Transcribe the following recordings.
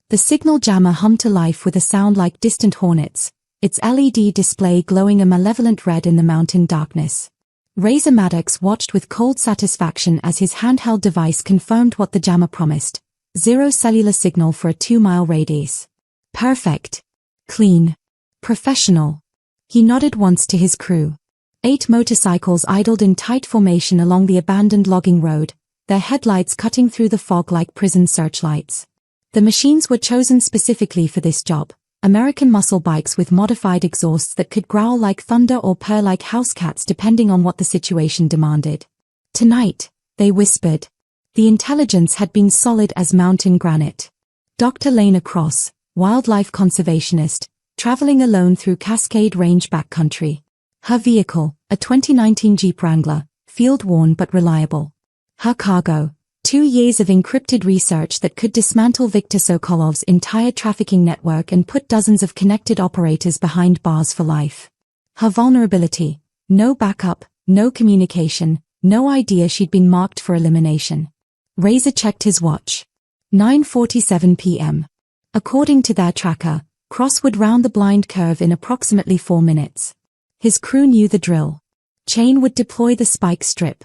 The signal jammer hummed to life with a sound like distant hornets, its LED display glowing a malevolent red in the mountain darkness. Razor Maddox watched with cold satisfaction as his handheld device confirmed what the jammer promised: 0 cellular signal for a 2-mile radius. Perfect. Clean. Professional. He nodded once to his crew. 8 motorcycles idled in tight formation along the abandoned logging road, their headlights cutting through the fog like prison searchlights. The machines were chosen specifically for this job: American muscle bikes with modified exhausts that could growl like thunder or purr like house cats depending on what the situation demanded. Tonight, they whispered. The intelligence had been solid as mountain granite. Dr. Lena Cross, wildlife conservationist, traveling alone through Cascade Range backcountry. Her vehicle, a 2019 Jeep Wrangler, field-worn but reliable. Her cargo, 2 years of encrypted research that could dismantle Viktor Sokolov's entire trafficking network and put dozens of connected operators behind bars for life. Her vulnerability: no backup, no communication, no idea she'd been marked for elimination. Razor checked his watch. 9:47 p.m. According to their tracker, Cross would round the blind curve in approximately 4 minutes. His crew knew the drill. Chain would deploy the spike strip.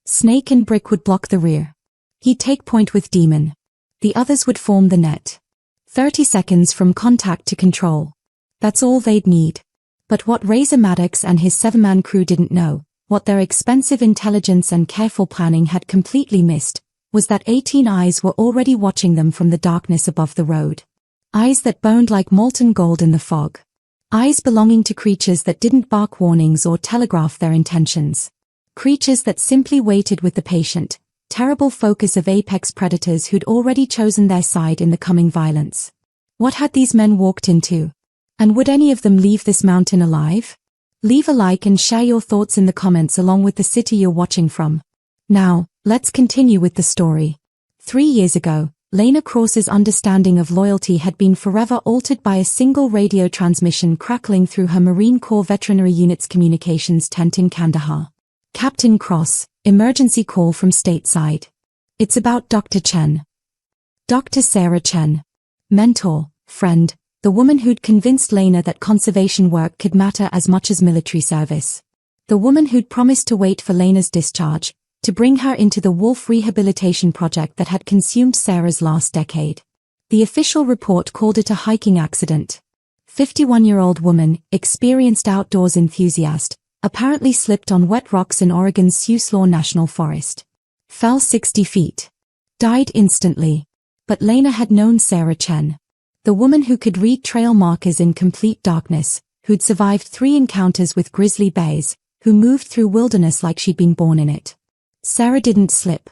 Snake and Brick would block the rear. He'd take point with Demon. The others would form the net. 30 seconds from contact to control. That's all they'd need. But what Razor Maddox and his 7-man crew didn't know, what their expensive intelligence and careful planning had completely missed, was that 18 eyes were already watching them from the darkness above the road. Eyes that burned like molten gold in the fog. Eyes belonging to creatures that didn't bark warnings or telegraph their intentions. Creatures that simply waited with the patient, terrible focus of apex predators who'd already chosen their side in the coming violence. What had these men walked into? And would any of them leave this mountain alive? Leave a like and share your thoughts in the comments along with the city you're watching from. Now, let's continue with the story. 3 years ago, Lena Cross's understanding of loyalty had been forever altered by a single radio transmission crackling through her Marine Corps Veterinary Unit's communications tent in Kandahar. Captain Cross, emergency call from stateside. It's about Dr. Chen. Dr. Sarah Chen. Mentor, friend, the woman who'd convinced Lena that conservation work could matter as much as military service. The woman who'd promised to wait for Lena's discharge, to bring her into the Wolf rehabilitation project that had consumed Sarah's last decade. The official report called it a hiking accident. 51-year-old woman, experienced outdoors enthusiast, apparently slipped on wet rocks in Oregon's Siuslaw National Forest. Fell 60 feet. Died instantly. But Lena had known Sarah Chen. The woman who could read trail markers in complete darkness, who'd survived 3 encounters with grizzly bears, who moved through wilderness like she'd been born in it. Sarah didn't slip.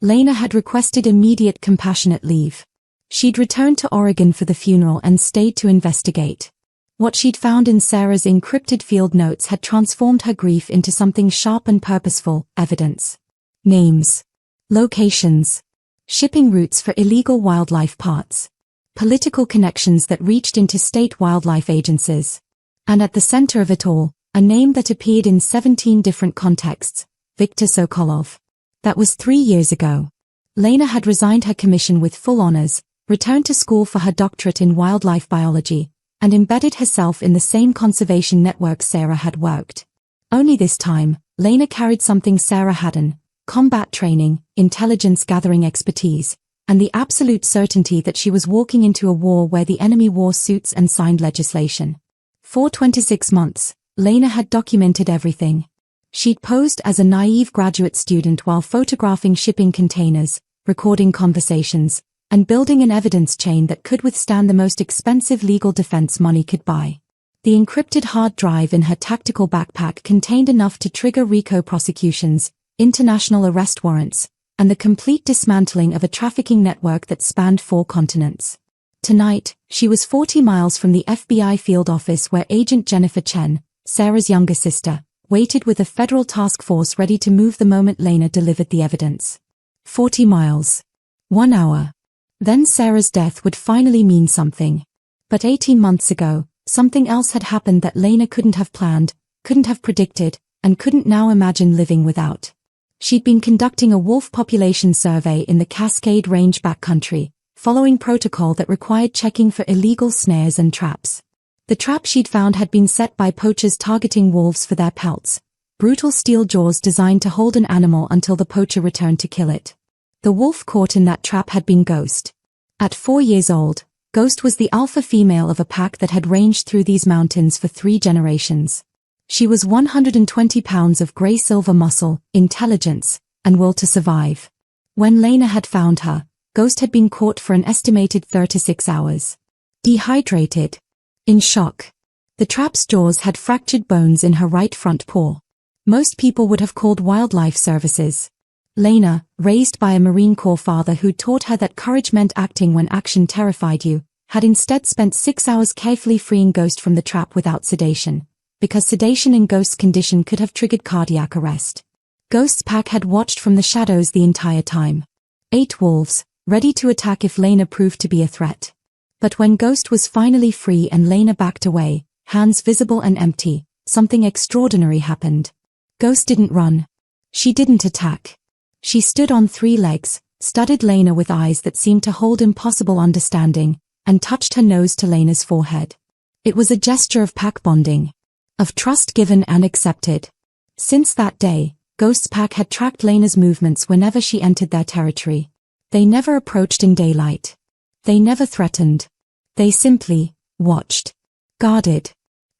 Lena had requested immediate compassionate leave. She'd returned to Oregon for the funeral and stayed to investigate. What she'd found in Sarah's encrypted field notes had transformed her grief into something sharp and purposeful: evidence. Names. Locations. Shipping routes for illegal wildlife parts. Political connections that reached into state wildlife agencies. And at the center of it all, a name that appeared in 17 different contexts: Viktor Sokolov. That was 3 years ago. Lena had resigned her commission with full honors, returned to school for her doctorate in wildlife biology, and embedded herself in the same conservation network Sarah had worked. Only this time, Lena carried something Sarah hadn't: combat training, intelligence gathering expertise, and the absolute certainty that she was walking into a war where the enemy wore suits and signed legislation. For 26 months, Lena had documented everything. She'd posed as a naive graduate student while photographing shipping containers, recording conversations, and building an evidence chain that could withstand the most expensive legal defense money could buy. The encrypted hard drive in her tactical backpack contained enough to trigger RICO prosecutions, international arrest warrants, and the complete dismantling of a trafficking network that spanned 4 continents. Tonight, she was 40 miles from the FBI field office where Agent Jennifer Chen, Sarah's younger sister, waited with a federal task force ready to move the moment Lena delivered the evidence. 40 miles. 1 hour. Then Sarah's death would finally mean something. But 18 months ago, something else had happened that Lena couldn't have planned, couldn't have predicted, and couldn't now imagine living without. She'd been conducting a wolf population survey in the Cascade Range backcountry, following protocol that required checking for illegal snares and traps. The trap she'd found had been set by poachers targeting wolves for their pelts, brutal steel jaws designed to hold an animal until the poacher returned to kill it. The wolf caught in that trap had been Ghost. At 4 years old, Ghost was the alpha female of a pack that had ranged through these mountains for 3 generations. She was 120 pounds of grey-silver muscle, intelligence, and will to survive. When Lena had found her, Ghost had been caught for an estimated 36 hours. Dehydrated. In shock. The trap's jaws had fractured bones in her right front paw. Most people would have called wildlife services. Lena, raised by a Marine Corps father who taught her that courage meant acting when action terrified you, had instead spent 6 hours carefully freeing Ghost from the trap without sedation, because sedation in Ghost's condition could have triggered cardiac arrest. Ghost's pack had watched from the shadows the entire time. 8 wolves, ready to attack if Lena proved to be a threat. But when Ghost was finally free and Lena backed away, hands visible and empty, something extraordinary happened. Ghost didn't run. She didn't attack. She stood on 3 legs, studied Lena with eyes that seemed to hold impossible understanding, and touched her nose to Lena's forehead. It was a gesture of pack bonding. Of trust given and accepted. Since that day, Ghost's pack had tracked Lena's movements whenever she entered their territory. They never approached in daylight. They never threatened. They simply watched. Guarded.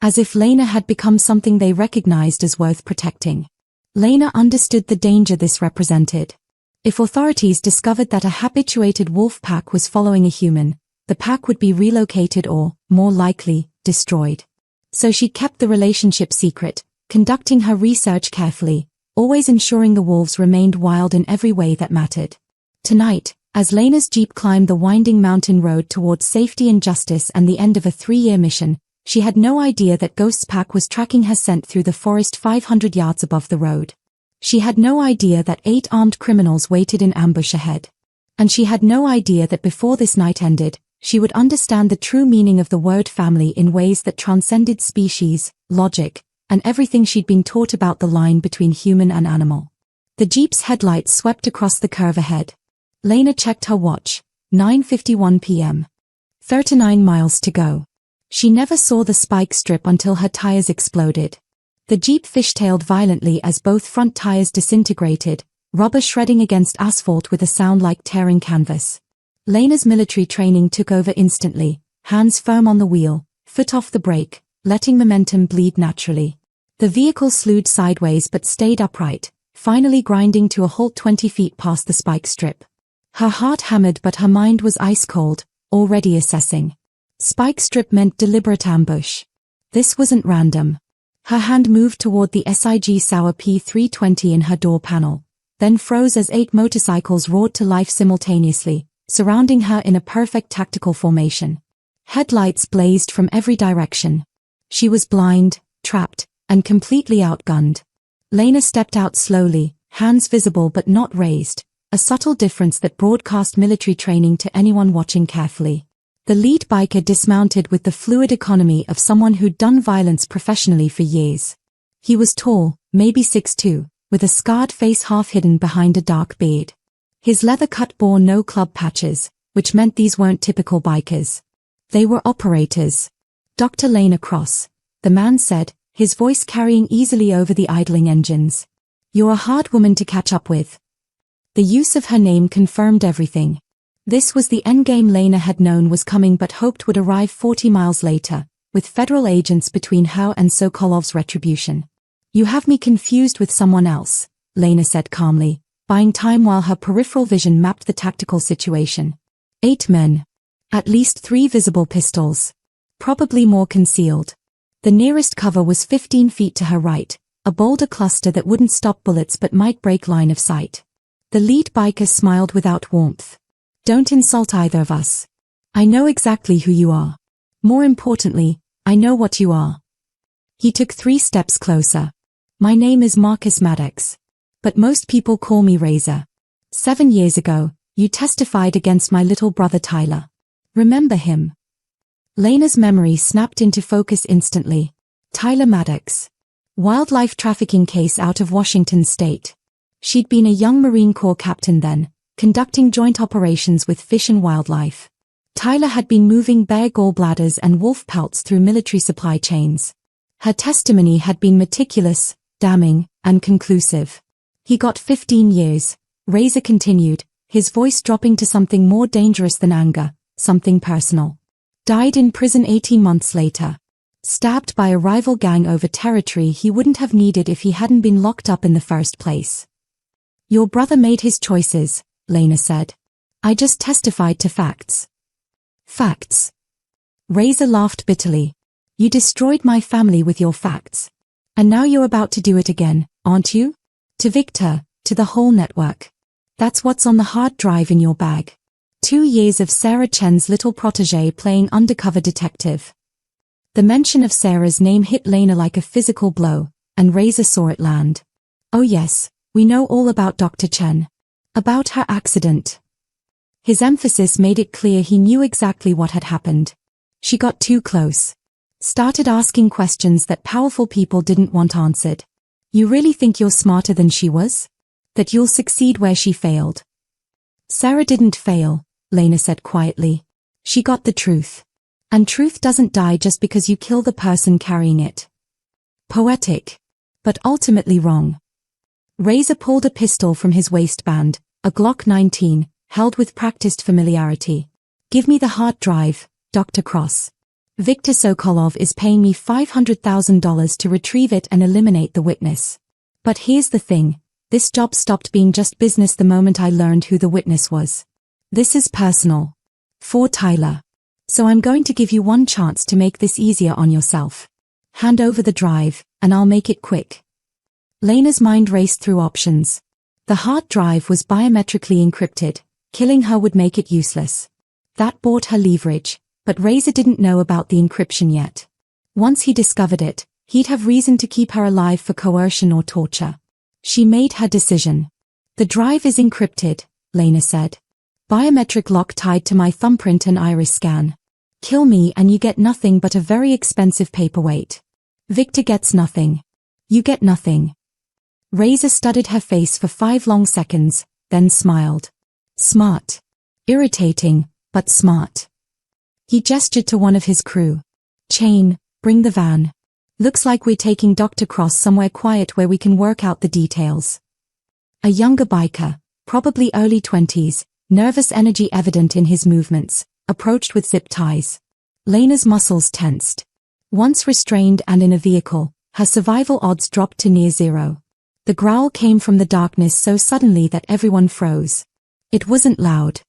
As if Lena had become something they recognized as worth protecting. Lena understood the danger this represented. If authorities discovered that a habituated wolf pack was following a human, the pack would be relocated or, more likely, destroyed. So she kept the relationship secret, conducting her research carefully, always ensuring the wolves remained wild in every way that mattered. Tonight, as Lena's jeep climbed the winding mountain road towards safety and justice and the end of a 3-year mission, she had no idea that Ghost's pack was tracking her scent through the forest 500 yards above the road. She had no idea that 8 armed criminals waited in ambush ahead. And she had no idea that before this night ended, she would understand the true meaning of the word family in ways that transcended species, logic, and everything she'd been taught about the line between human and animal. The jeep's headlights swept across the curve ahead. Lena checked her watch. 9:51 p.m. 39 miles to go. She never saw the spike strip until her tires exploded. The jeep fishtailed violently as both front tires disintegrated, rubber shredding against asphalt with a sound like tearing canvas. Lena's military training took over instantly, hands firm on the wheel, foot off the brake, letting momentum bleed naturally. The vehicle slewed sideways but stayed upright, finally grinding to a halt 20 feet past the spike strip. Her heart hammered but her mind was ice cold, already assessing. Spike strip meant deliberate ambush. This wasn't random. Her hand moved toward the SIG Sauer P320 in her door panel, then froze as 8 motorcycles roared to life simultaneously, surrounding her in a perfect tactical formation. Headlights blazed from every direction. She was blind, trapped, and completely outgunned. Lena stepped out slowly, hands visible but not raised, a subtle difference that broadcast military training to anyone watching carefully. The lead biker dismounted with the fluid economy of someone who'd done violence professionally for years. He was tall, maybe 6'2", with a scarred face half hidden behind a dark beard. His leather cut bore no club patches, which meant these weren't typical bikers. They were operators. Dr. Lena Cross, the man said, his voice carrying easily over the idling engines. You're a hard woman to catch up with. The use of her name confirmed everything. This was the endgame Lena had known was coming but hoped would arrive 40 miles later, with federal agents between her and Sokolov's retribution. You have me confused with someone else, Lena said calmly, buying time while her peripheral vision mapped the tactical situation. 8 men. At least 3 visible pistols. Probably more concealed. The nearest cover was 15 feet to her right, a boulder cluster that wouldn't stop bullets but might break line of sight. The lead biker smiled without warmth. Don't insult either of us. I know exactly who you are. More importantly, I know what you are. He took 3 steps closer. My name is Marcus Maddox. But most people call me Razor. 7 years ago, you testified against my little brother Tyler. Remember him? Lena's memory snapped into focus instantly. Tyler Maddox. Wildlife trafficking case out of Washington state. She'd been a young Marine Corps captain then, conducting joint operations with fish and wildlife. Tyler had been moving bear gallbladders and wolf pelts through military supply chains. Her testimony had been meticulous, damning, and conclusive. He got 15 years, Razor continued, his voice dropping to something more dangerous than anger, something personal. Died in prison 18 months later. Stabbed by a rival gang over territory he wouldn't have needed if he hadn't been locked up in the first place. Your brother made his choices, Lena said. I just testified to facts. Facts. Razor laughed bitterly. You destroyed my family with your facts. And now you're about to do it again, aren't you? To Victor, to the whole network. That's what's on the hard drive in your bag. 2 years of Sarah Chen's little protégé playing undercover detective. The mention of Sarah's name hit Lena like a physical blow, and Razor saw it land. Oh yes, we know all about Dr. Chen. About her accident. His emphasis made it clear he knew exactly what had happened. She got too close. Started asking questions that powerful people didn't want answered. You really think you're smarter than she was? That you'll succeed where she failed? Sarah didn't fail, Lena said quietly. She got the truth. And truth doesn't die just because you kill the person carrying it. Poetic. But ultimately wrong. Razor pulled a pistol from his waistband, a Glock 19, held with practiced familiarity. Give me the hard drive, Dr. Cross. Viktor Sokolov is paying me $500,000 to retrieve it and eliminate the witness. But here's the thing, this job stopped being just business the moment I learned who the witness was. This is personal. For Tyler. So I'm going to give you one chance to make this easier on yourself. Hand over the drive, and I'll make it quick. Lena's mind raced through options. The hard drive was biometrically encrypted. Killing her would make it useless. That bought her leverage, but Razor didn't know about the encryption yet. Once he discovered it, he'd have reason to keep her alive for coercion or torture. She made her decision. The drive is encrypted, Lena said. Biometric lock tied to my thumbprint and iris scan. Kill me and you get nothing but a very expensive paperweight. Victor gets nothing. You get nothing. Razor studied her face for 5 long seconds, then smiled. Smart. Irritating, but smart. He gestured to one of his crew. Chain, bring the van. Looks like we're taking Dr. Cross somewhere quiet where we can work out the details. A younger biker, probably early 20s, nervous energy evident in his movements, approached with zip ties. Lena's muscles tensed. Once restrained and in a vehicle, her survival odds dropped to near zero. The growl came from the darkness so suddenly that everyone froze. It wasn't loud.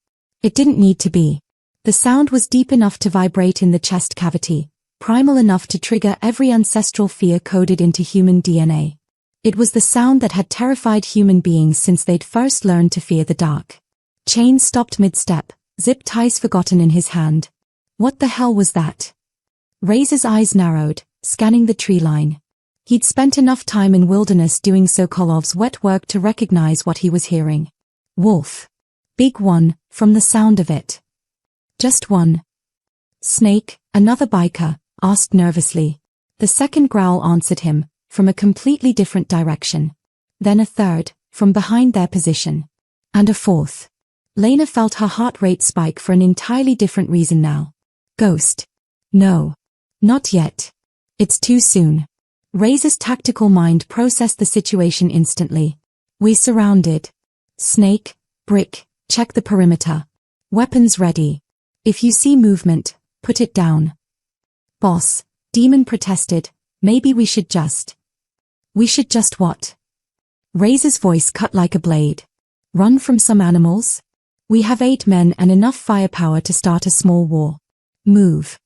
It didn't need to be. The sound was deep enough to vibrate in the chest cavity, primal enough to trigger every ancestral fear coded into human DNA. It was the sound that had terrified human beings since they'd first learned to fear the dark. Chain stopped mid-step, zip ties forgotten in his hand. What the hell was that? Razor's eyes narrowed, scanning the tree line. He'd spent enough time in wilderness doing Sokolov's wet work to recognize what he was hearing. Wolf. Big one, from the sound of it. Just one. Snake, another biker, asked nervously. The second growl answered him, from a completely different direction. Then a third, from behind their position. And a fourth. Lena felt her heart rate spike for an entirely different reason now. Ghost. No. Not yet. It's too soon. Razor's tactical mind processed the situation instantly. We're surrounded. Snake, Brick, check the perimeter. Weapons ready. If you see movement, put it down. Boss, Demon protested, maybe we should just. We should just what? Razor's voice cut like a blade. Run from some animals? We have 8 men and enough firepower to start a small war. Move.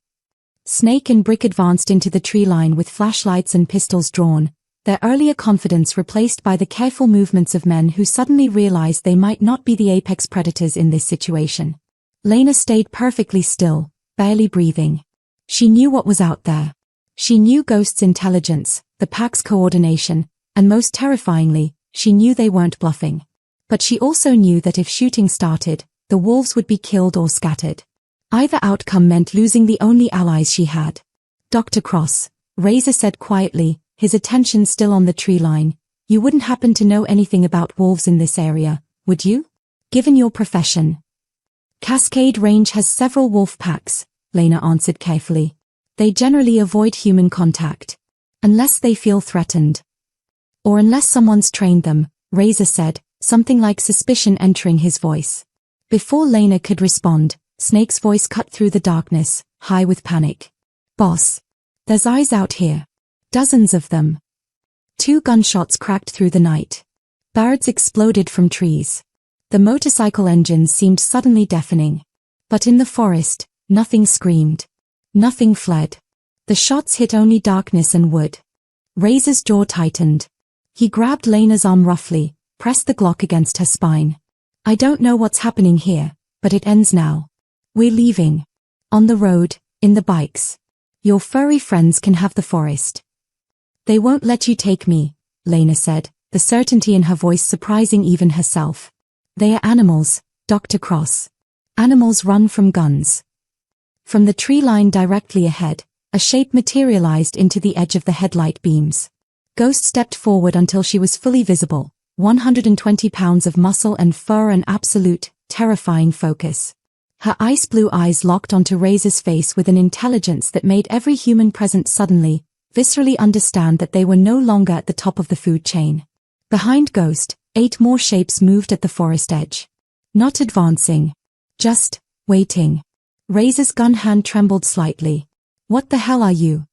Snake and Brick advanced into the tree line with flashlights and pistols drawn, their earlier confidence replaced by the careful movements of men who suddenly realized they might not be the apex predators in this situation. Lena stayed perfectly still, barely breathing. She knew what was out there. She knew Ghost's intelligence, the pack's coordination, and most terrifyingly, she knew they weren't bluffing. But she also knew that if shooting started, the wolves would be killed or scattered. Either outcome meant losing the only allies she had. Dr. Cross, Razor said quietly, his attention still on the tree line, you wouldn't happen to know anything about wolves in this area, would you? Given your profession. Cascade Range has several wolf packs, Lena answered carefully. They generally avoid human contact. Unless they feel threatened. Or unless someone's trained them, Razor said, something like suspicion entering his voice. Before Lena could respond, Snake's voice cut through the darkness, high with panic. Boss. There's eyes out here. Dozens of them. 2 gunshots cracked through the night. Birds exploded from trees. The motorcycle engines seemed suddenly deafening. But in the forest, nothing screamed. Nothing fled. The shots hit only darkness and wood. Razor's jaw tightened. He grabbed Lena's arm roughly, pressed the Glock against her spine. I don't know what's happening here, but it ends now. We're leaving. On the road, in the bikes. Your furry friends can have the forest. They won't let you take me, Lena said, the certainty in her voice surprising even herself. They are animals, Dr. Cross. Animals run from guns. From the tree line directly ahead, a shape materialized into the edge of the headlight beams. Ghost stepped forward until she was fully visible, 120 pounds of muscle and fur and absolute, terrifying focus. Her ice blue eyes locked onto Razor's face with an intelligence that made every human present suddenly, viscerally understand that they were no longer at the top of the food chain. Behind Ghost, 8 more shapes moved at the forest edge. Not advancing. Just waiting. Razor's gun hand trembled slightly. What the hell are you?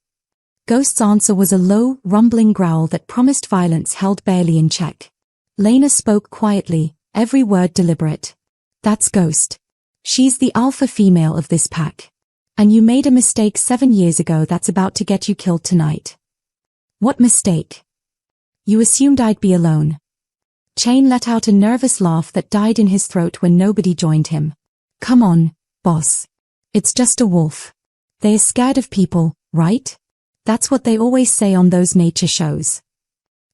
Ghost's answer was a low, rumbling growl that promised violence held barely in check. Lena spoke quietly, every word deliberate. That's Ghost. She's the alpha female of this pack. And you made a mistake 7 years ago that's about to get you killed tonight. What mistake? You assumed I'd be alone. Chain let out a nervous laugh that died in his throat when nobody joined him. Come on, boss. It's just a wolf. They're scared of people, right? That's what they always say on those nature shows.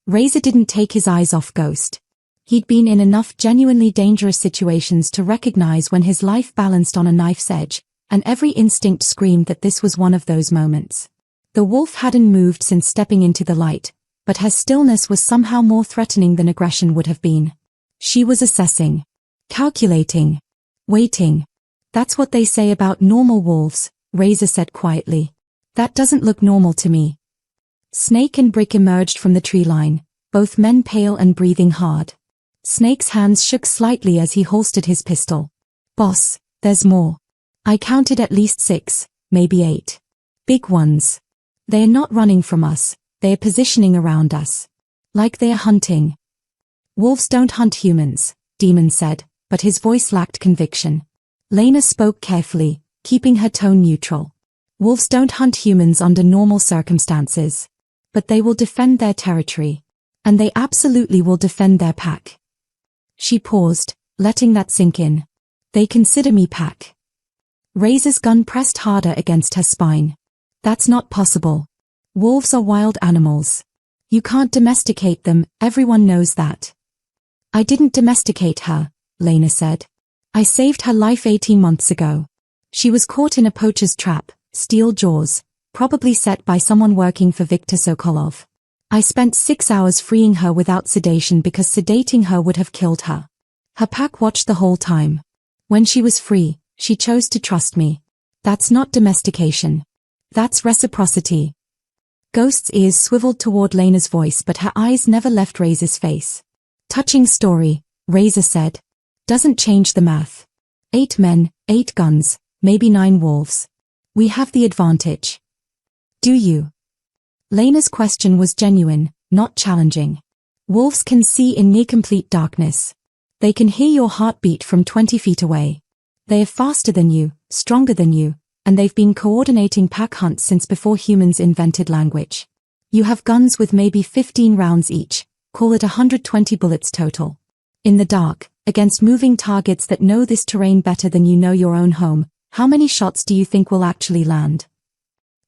Razor didn't take his eyes off Ghost. He'd been in enough genuinely dangerous situations to recognize when his life balanced on a knife's edge, and every instinct screamed that this was one of those moments. The wolf hadn't moved since stepping into the light, but her stillness was somehow more threatening than aggression would have been. She was assessing. Calculating. Waiting. That's what they say about normal wolves, Razor said quietly. That doesn't look normal to me. Snake and Brick emerged from the tree line, both men pale and breathing hard. Snake's hands shook slightly as he holstered his pistol. Boss, there's more. I counted at least 6, maybe 8. Big ones. They are not running from us, they are positioning around us. Like they are hunting. Wolves don't hunt humans, Demon said, but his voice lacked conviction. Lena spoke carefully, keeping her tone neutral. Wolves don't hunt humans under normal circumstances. But they will defend their territory. And they absolutely will defend their pack. She paused, letting that sink in. They consider me pack. Razor's gun pressed harder against her spine. That's not possible. Wolves are wild animals. You can't domesticate them, everyone knows that. I didn't domesticate her, Lena said. I saved her life 18 months ago. She was caught in a poacher's trap, steel jaws, probably set by someone working for Viktor Sokolov. I spent 6 hours freeing her without sedation because sedating her would have killed her. Her pack watched the whole time. When she was free, she chose to trust me. That's not domestication. That's reciprocity. Ghost's ears swiveled toward Lena's voice, but her eyes never left Razor's face. Touching story, Razor said. Doesn't change the math. 8 men, 8 guns, maybe 9 wolves. We have the advantage. Do you? Lena's question was genuine, not challenging. Wolves can see in near-complete darkness. They can hear your heartbeat from 20 feet away. They are faster than you, stronger than you, and they've been coordinating pack hunts since before humans invented language. You have guns with maybe 15 rounds each, call it 120 bullets total. In the dark, against moving targets that know this terrain better than you know your own home, how many shots do you think will actually land?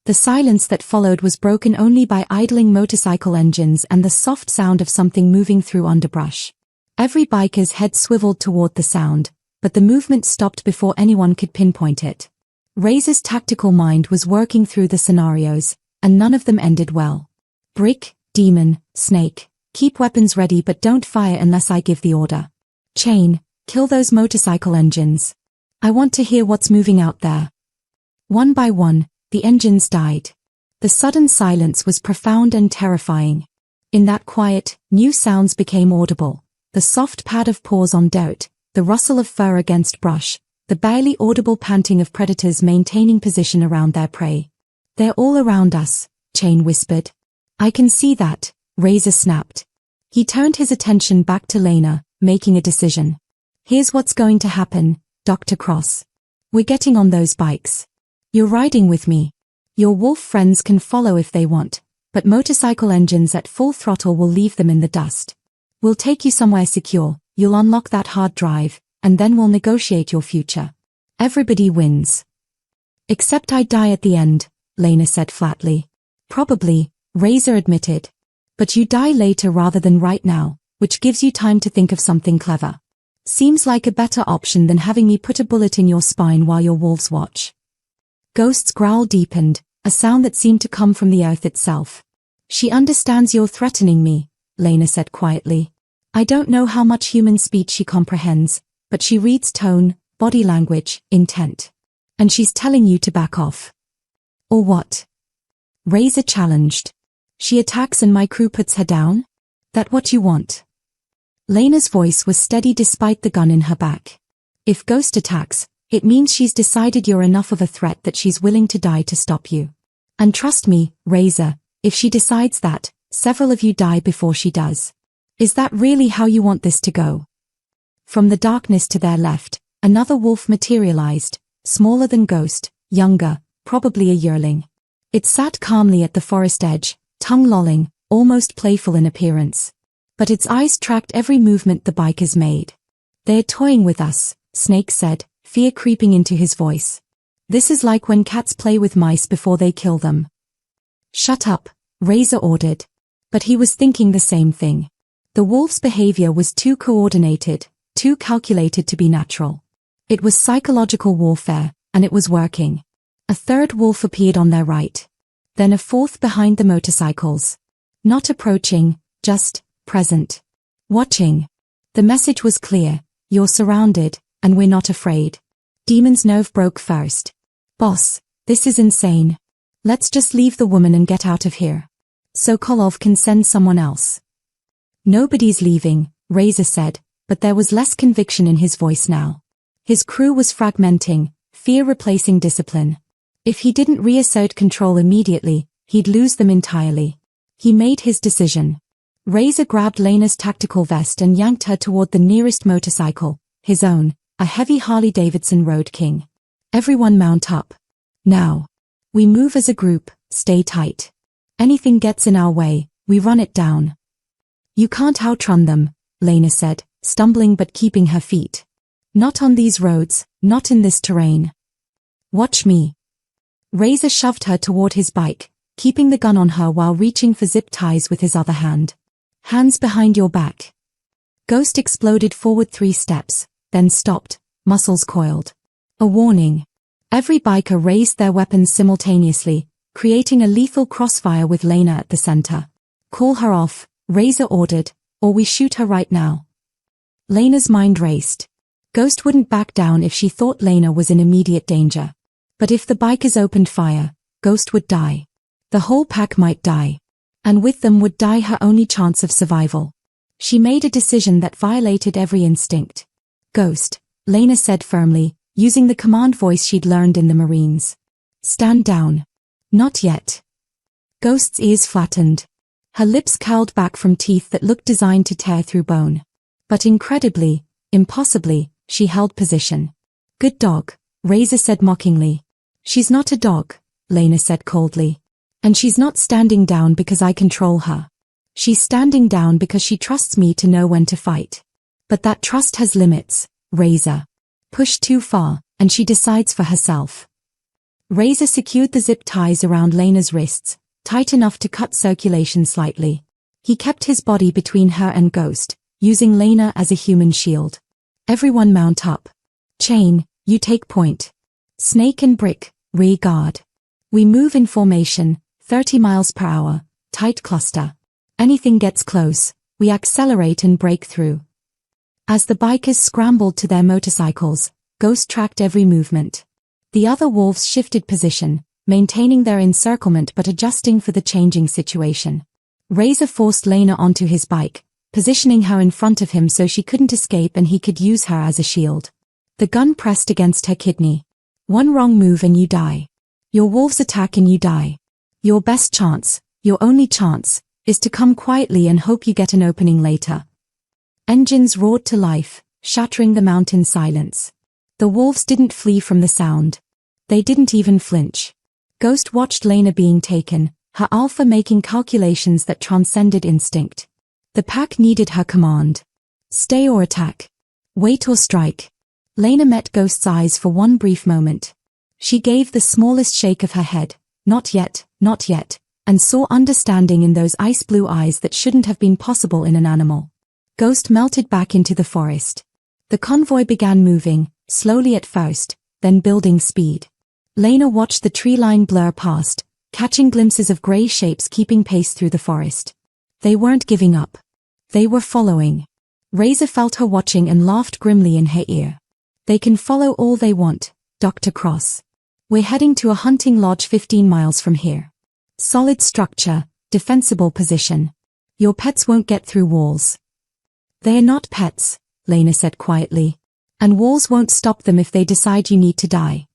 The silence that followed was broken only by idling motorcycle engines and the soft sound of something moving through underbrush. Every biker's head swiveled toward the sound, but the movement stopped before anyone could pinpoint it. Razor's tactical mind was working through the scenarios, and none of them ended well. Brick, Demon, Snake, keep weapons ready but don't fire unless I give the order. Chain, Kill those motorcycle engines. I want to hear what's moving out there. One by one, the engines died. The sudden silence was profound and terrifying. In that quiet, new sounds became audible. The soft pad of paws on dirt, the rustle of fur against brush, the barely audible panting of predators maintaining position around their prey. They're all around us, Chain whispered. I can see that, Razor snapped. He turned his attention back to Lena, making a decision. Here's what's going to happen, Dr. Cross. We're getting on those bikes. You're riding with me. Your wolf friends can follow if they want, but motorcycle engines at full throttle will leave them in the dust. We'll take you somewhere secure, you'll unlock that hard drive, and then we'll negotiate your future. Everybody wins. Except I die at the end, Lena said flatly. Probably, Razor admitted. But you die later rather than right now, which gives you time to think of something clever. Seems like a better option than having me put a bullet in your spine while your wolves watch. Ghost's growl deepened, a sound that seemed to come from the earth itself. She understands you're threatening me, Lena said quietly. I don't know how much human speech she comprehends, but she reads tone, body language, intent. And she's telling you to back off. Or what? Razor challenged. She attacks and my crew puts her down? That what you want? Lena's voice was steady despite the gun in her back. If Ghost attacks, it means she's decided you're enough of a threat that she's willing to die to stop you. And trust me, Razor, if she decides that, several of you die before she does. Is that really how you want this to go? From the darkness to their left, another wolf materialized, smaller than Ghost, younger, probably a yearling. It sat calmly at the forest edge, tongue lolling, almost playful in appearance. But its eyes tracked every movement the bikers made. They're toying with us, Snake said, fear creeping into his voice. This is like when cats play with mice before they kill them. Shut up, Razor ordered. But he was thinking the same thing. The wolf's behavior was too coordinated, too calculated to be natural. It was psychological warfare, and it was working. A third wolf appeared on their right. Then a fourth behind the motorcycles. Not approaching, just present. Watching. The message was clear. You're surrounded, and we're not afraid. Demon's nerve broke first. Boss, this is insane. Let's just leave the woman and get out of here. Sokolov can send someone else. Nobody's leaving, Razor said, but there was less conviction in his voice now. His crew was fragmenting, fear replacing discipline. If he didn't reassert control immediately, he'd lose them entirely. He made his decision. Razor grabbed Lena's tactical vest and yanked her toward the nearest motorcycle, his own, a heavy Harley-Davidson Road King. Everyone mount up. Now. We move as a group, stay tight. Anything gets in our way, we run it down. You can't outrun them, Lena said, stumbling but keeping her feet. Not on these roads, not in this terrain. Watch me. Razor shoved her toward his bike, keeping the gun on her while reaching for zip ties with his other hand. Hands behind your back. Ghost exploded forward 3 steps, then stopped, muscles coiled. A warning. Every biker raised their weapons simultaneously, creating a lethal crossfire with Lena at the center. Call her off, Razor ordered, or we shoot her right now. Lena's mind raced. Ghost wouldn't back down if she thought Lena was in immediate danger. But if the bikers opened fire, Ghost would die. The whole pack might die. And with them would die her only chance of survival. She made a decision that violated every instinct. Ghost, Lena said firmly, using the command voice she'd learned in the Marines. Stand down. Not yet. Ghost's ears flattened. Her lips curled back from teeth that looked designed to tear through bone. But incredibly, impossibly, she held position. Good dog, Razor said mockingly. She's not a dog, Lena said coldly. And she's not standing down because I control her. She's standing down because she trusts me to know when to fight. But that trust has limits, Razor. Push too far, and she decides for herself. Razor secured the zip ties around Lena's wrists, tight enough to cut circulation slightly. He kept his body between her and Ghost, using Lena as a human shield. Everyone mount up. Chain, you take point. Snake and Brick, rear guard. We move in formation, 30 miles per hour, tight cluster. Anything gets close, we accelerate and break through. As the bikers scrambled to their motorcycles, Ghost tracked every movement. The other wolves shifted position, maintaining their encirclement but adjusting for the changing situation. Razor forced Lena onto his bike, positioning her in front of him so she couldn't escape and he could use her as a shield. The gun pressed against her kidney. One wrong move and you die. Your wolves attack and you die. Your best chance, your only chance, is to come quietly and hope you get an opening later. Engines roared to life, shattering the mountain silence. The wolves didn't flee from the sound. They didn't even flinch. Ghost watched Lena being taken, her alpha making calculations that transcended instinct. The pack needed her command. Stay or attack. Wait or strike. Lena met Ghost's eyes for one brief moment. She gave the smallest shake of her head, not yet, and saw understanding in those ice blue eyes that shouldn't have been possible in an animal. Ghost melted back into the forest. The convoy began moving, slowly at first, then building speed. Lena watched the tree line blur past, catching glimpses of grey shapes keeping pace through the forest. They weren't giving up. They were following. Razor felt her watching and laughed grimly in her ear. They can follow all they want, Dr. Cross. We're heading to a hunting lodge 15 miles from here. Solid structure, defensible position. Your pets won't get through walls. They're not pets, Lena said quietly. And walls won't stop them if they decide you need to die.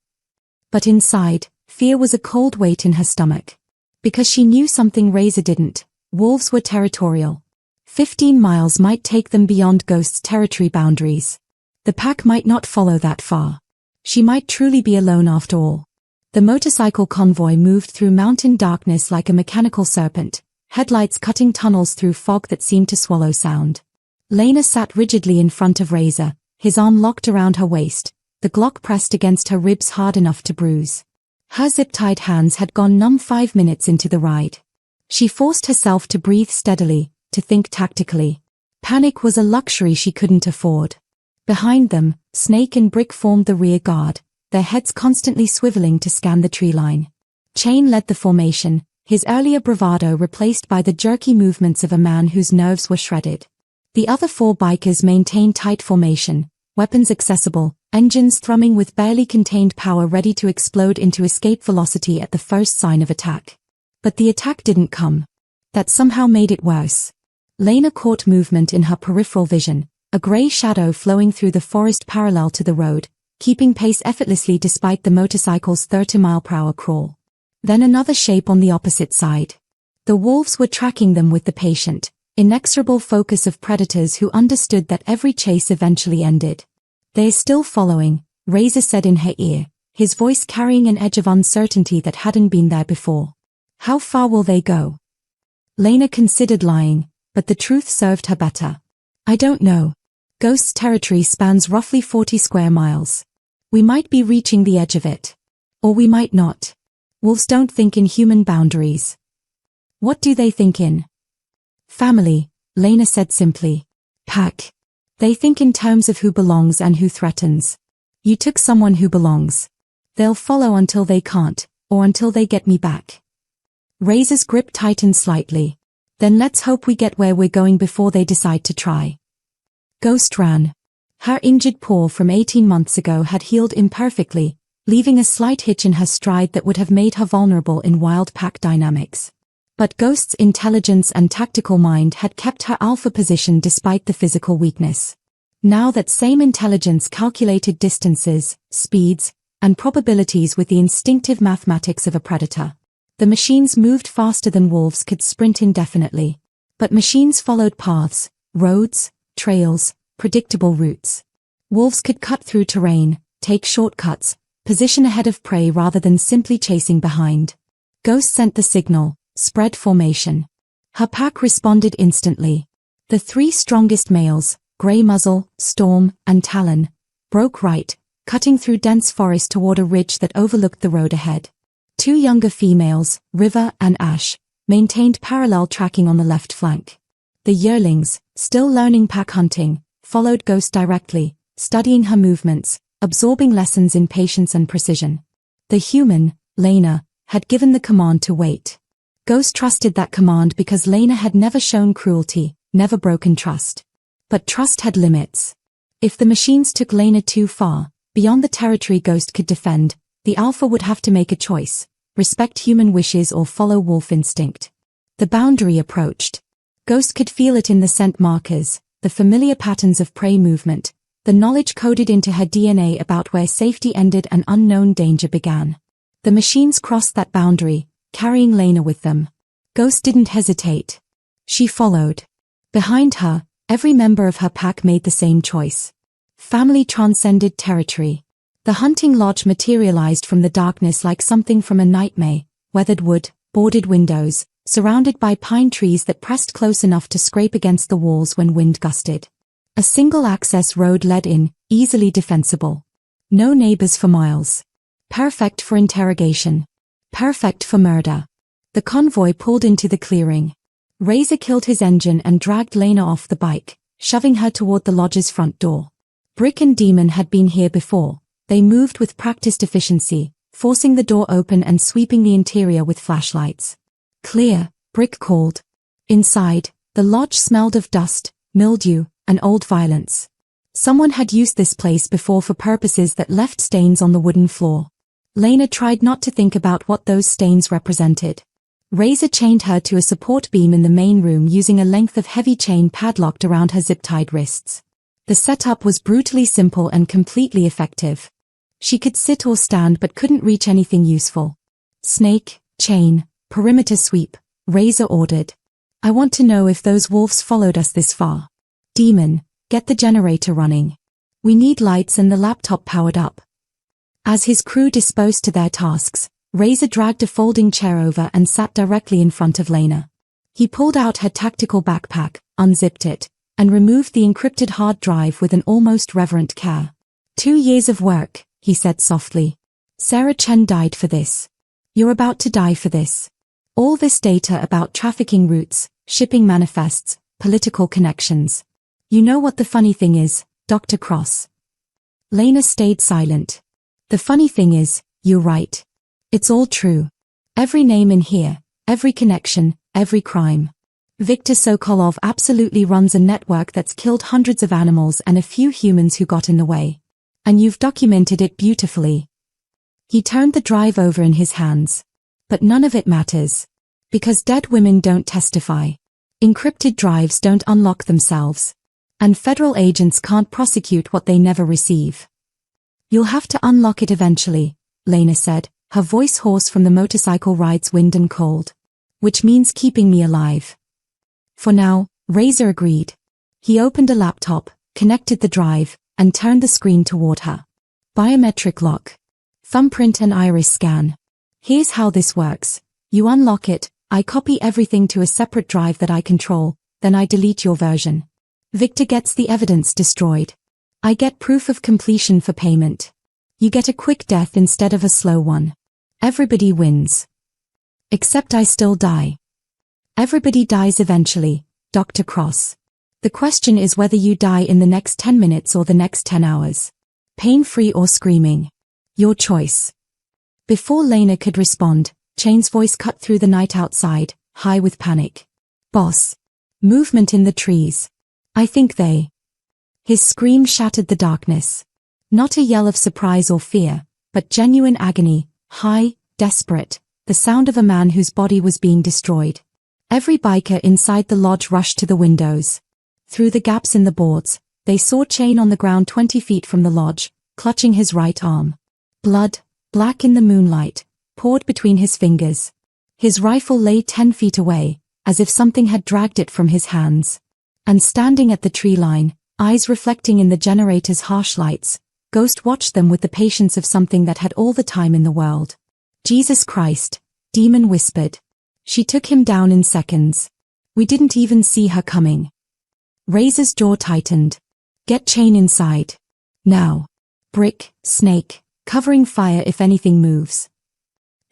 But inside, fear was a cold weight in her stomach. Because she knew something Razor didn't. Wolves were territorial. 15 miles might take them beyond Ghost's territory boundaries. The pack might not follow that far. She might truly be alone after all. The motorcycle convoy moved through mountain darkness like a mechanical serpent, headlights cutting tunnels through fog that seemed to swallow sound. Lena sat rigidly in front of Razor, his arm locked around her waist, the Glock pressed against her ribs hard enough to bruise. Her zip-tied hands had gone numb 5 minutes into the ride. She forced herself to breathe steadily, to think tactically. Panic was a luxury she couldn't afford. Behind them, Snake and Brick formed the rear guard, their heads constantly swiveling to scan the tree line. Chain led the formation, his earlier bravado replaced by the jerky movements of a man whose nerves were shredded. The other 4 bikers maintained tight formation, weapons accessible, engines thrumming with barely contained power ready to explode into escape velocity at the first sign of attack. But the attack didn't come. That somehow made it worse. Lena caught movement in her peripheral vision, a grey shadow flowing through the forest parallel to the road, keeping pace effortlessly despite the motorcycle's 30-mile-per-hour crawl. Then another shape on the opposite side. The wolves were tracking them with the patient, inexorable focus of predators who understood that every chase eventually ended. They're still following, Razor said in her ear, his voice carrying an edge of uncertainty that hadn't been there before. How far will they go? Lena considered lying, but the truth served her better. I don't know. Ghost's territory spans roughly 40 square miles. We might be reaching the edge of it. Or we might not. Wolves don't think in human boundaries. What do they think in? Family, Lena said simply. Pack. They think in terms of who belongs and who threatens. You took someone who belongs. They'll follow until they can't, or until they get me back. Razor's grip tightened slightly. Then let's hope we get where we're going before they decide to try. Ghost ran. Her injured paw from 18 months ago had healed imperfectly, leaving a slight hitch in her stride that would have made her vulnerable in wild pack dynamics. But Ghost's intelligence and tactical mind had kept her alpha position despite the physical weakness. Now that same intelligence calculated distances, speeds, and probabilities with the instinctive mathematics of a predator. The machines moved faster than wolves could sprint indefinitely. But machines followed paths, roads, trails, predictable routes. Wolves could cut through terrain, take shortcuts, position ahead of prey rather than simply chasing behind. Ghost sent the signal. Spread formation. Her pack responded instantly. The 3 strongest males, Grey Muzzle, Storm, and Talon, broke right, cutting through dense forest toward a ridge that overlooked the road ahead. 2 younger females, River and Ash, maintained parallel tracking on the left flank. The yearlings, still learning pack hunting, followed Ghost directly, studying her movements, absorbing lessons in patience and precision. The human, Lena, had given the command to wait. Ghost trusted that command because Lena had never shown cruelty, never broken trust. But trust had limits. If the machines took Lena too far, beyond the territory Ghost could defend, the Alpha would have to make a choice: respect human wishes or follow wolf instinct. The boundary approached. Ghost could feel it in the scent markers, the familiar patterns of prey movement, the knowledge coded into her DNA about where safety ended and unknown danger began. The machines crossed that boundary, carrying Lena with them. Ghost didn't hesitate. She followed. Behind her, every member of her pack made the same choice. Family transcended territory. The hunting lodge materialized from the darkness like something from a nightmare: weathered wood, boarded windows, surrounded by pine trees that pressed close enough to scrape against the walls when wind gusted. A single access road led in, easily defensible. No neighbors for miles. Perfect for interrogation. Perfect for murder. The convoy pulled into the clearing. Razor killed his engine and dragged Lena off the bike, shoving her toward the lodge's front door. Brick and Demon had been here before. They moved with practiced efficiency, forcing the door open and sweeping the interior with flashlights. Clear, Brick called. Inside, the lodge smelled of dust, mildew, and old violence. Someone had used this place before for purposes that left stains on the wooden floor. Lena tried not to think about what those stains represented. Razor chained her to a support beam in the main room using a length of heavy chain padlocked around her zip-tied wrists. The setup was brutally simple and completely effective. She could sit or stand but couldn't reach anything useful. Snake, chain, perimeter sweep, Razor ordered. I want to know if those wolves followed us this far. Demon, get the generator running. We need lights and the laptop powered up. As his crew disposed to their tasks, Razor dragged a folding chair over and sat directly in front of Lena. He pulled out her tactical backpack, unzipped it, and removed the encrypted hard drive with an almost reverent care. 2 years of work, he said softly. Sarah Chen died for this. You're about to die for this. All this data about trafficking routes, shipping manifests, political connections. You know what the funny thing is, Dr. Cross? Lena stayed silent. The funny thing is, you're right. It's all true. Every name in here, every connection, every crime. Viktor Sokolov absolutely runs a network that's killed hundreds of animals and a few humans who got in the way. And you've documented it beautifully. He turned the drive over in his hands. But none of it matters. Because dead women don't testify. Encrypted drives don't unlock themselves. And federal agents can't prosecute what they never receive. You'll have to unlock it eventually, Lena said, her voice hoarse from the motorcycle ride's wind and cold. Which means keeping me alive. For now, Razor agreed. He opened a laptop, connected the drive, and turned the screen toward her. Biometric lock. Thumbprint and iris scan. Here's how this works. You unlock it, I copy everything to a separate drive that I control, then I delete your version. Victor gets the evidence destroyed. I get proof of completion for payment. You get a quick death instead of a slow one. Everybody wins. Except I still die. Everybody dies eventually, Dr. Cross. The question is whether you die in the next 10 minutes or the next 10 hours. Pain-free or screaming. Your choice. Before Lena could respond, Chain's voice cut through the night outside, high with panic. Boss. Movement in the trees. I think they. His scream shattered the darkness. Not a yell of surprise or fear, but genuine agony, high, desperate, the sound of a man whose body was being destroyed. Every biker inside the lodge rushed to the windows. Through the gaps in the boards, they saw Chain on the ground 20 feet from the lodge, clutching his right arm. Blood, black in the moonlight, poured between his fingers. His rifle lay 10 feet away, as if something had dragged it from his hands. And standing at the tree line, eyes reflecting in the generator's harsh lights, Ghost watched them with the patience of something that had all the time in the world. Jesus Christ, Demon whispered. She took him down in seconds. We didn't even see her coming. Razor's jaw tightened. Get Chain inside. Now. Brick, Snake, covering fire if anything moves.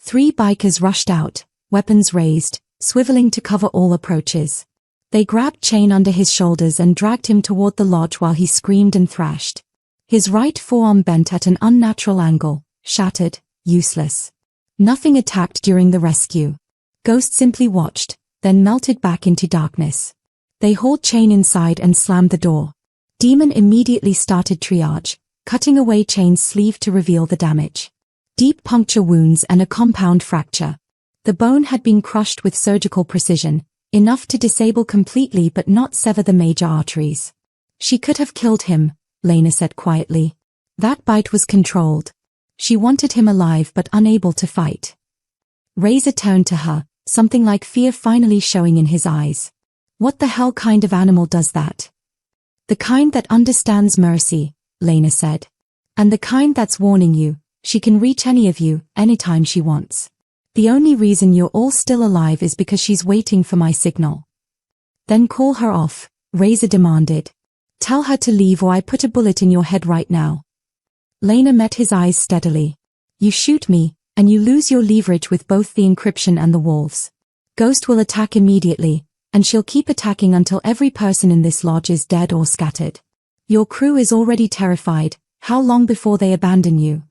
3 bikers rushed out, weapons raised, swiveling to cover all approaches. They grabbed Chain under his shoulders and dragged him toward the lodge while he screamed and thrashed. His right forearm bent at an unnatural angle, shattered, useless. Nothing attacked during the rescue. Ghost simply watched, then melted back into darkness. They hauled Chain inside and slammed the door. Demon immediately started triage, cutting away Chain's sleeve to reveal the damage. Deep puncture wounds and a compound fracture. The bone had been crushed with surgical precision, enough to disable completely but not sever the major arteries. She could have killed him, Lena said quietly. That bite was controlled. She wanted him alive but unable to fight. Razor turned to her, something like fear finally showing in his eyes. What the hell kind of animal does that? The kind that understands mercy, Lena said. And the kind that's warning you, she can reach any of you, anytime she wants. The only reason you're all still alive is because she's waiting for my signal. Then call her off, Razor demanded. Tell her to leave or I put a bullet in your head right now. Lena met his eyes steadily. You shoot me, and you lose your leverage with both the encryption and the wolves. Ghost will attack immediately, and she'll keep attacking until every person in this lodge is dead or scattered. Your crew is already terrified, how long before they abandon you?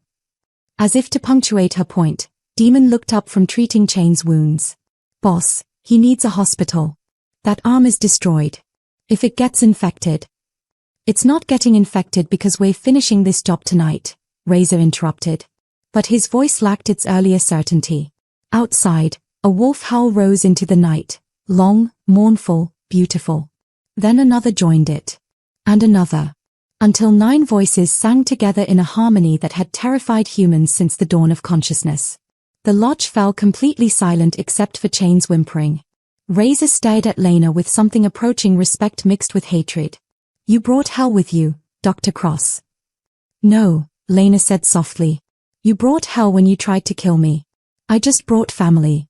As if to punctuate her point, Demon looked up from treating Chain's wounds. Boss, he needs a hospital. That arm is destroyed. If it gets infected. It's not getting infected because we're finishing this job tonight, Razor interrupted. But his voice lacked its earlier certainty. Outside, a wolf howl rose into the night, long, mournful, beautiful. Then another joined it. And another. Until 9 voices sang together in a harmony that had terrified humans since the dawn of consciousness. The lodge fell completely silent except for Chain's whimpering. Razor stared at Lena with something approaching respect mixed with hatred. You brought hell with you, Dr. Cross. No, Lena said softly. You brought hell when you tried to kill me. I just brought family.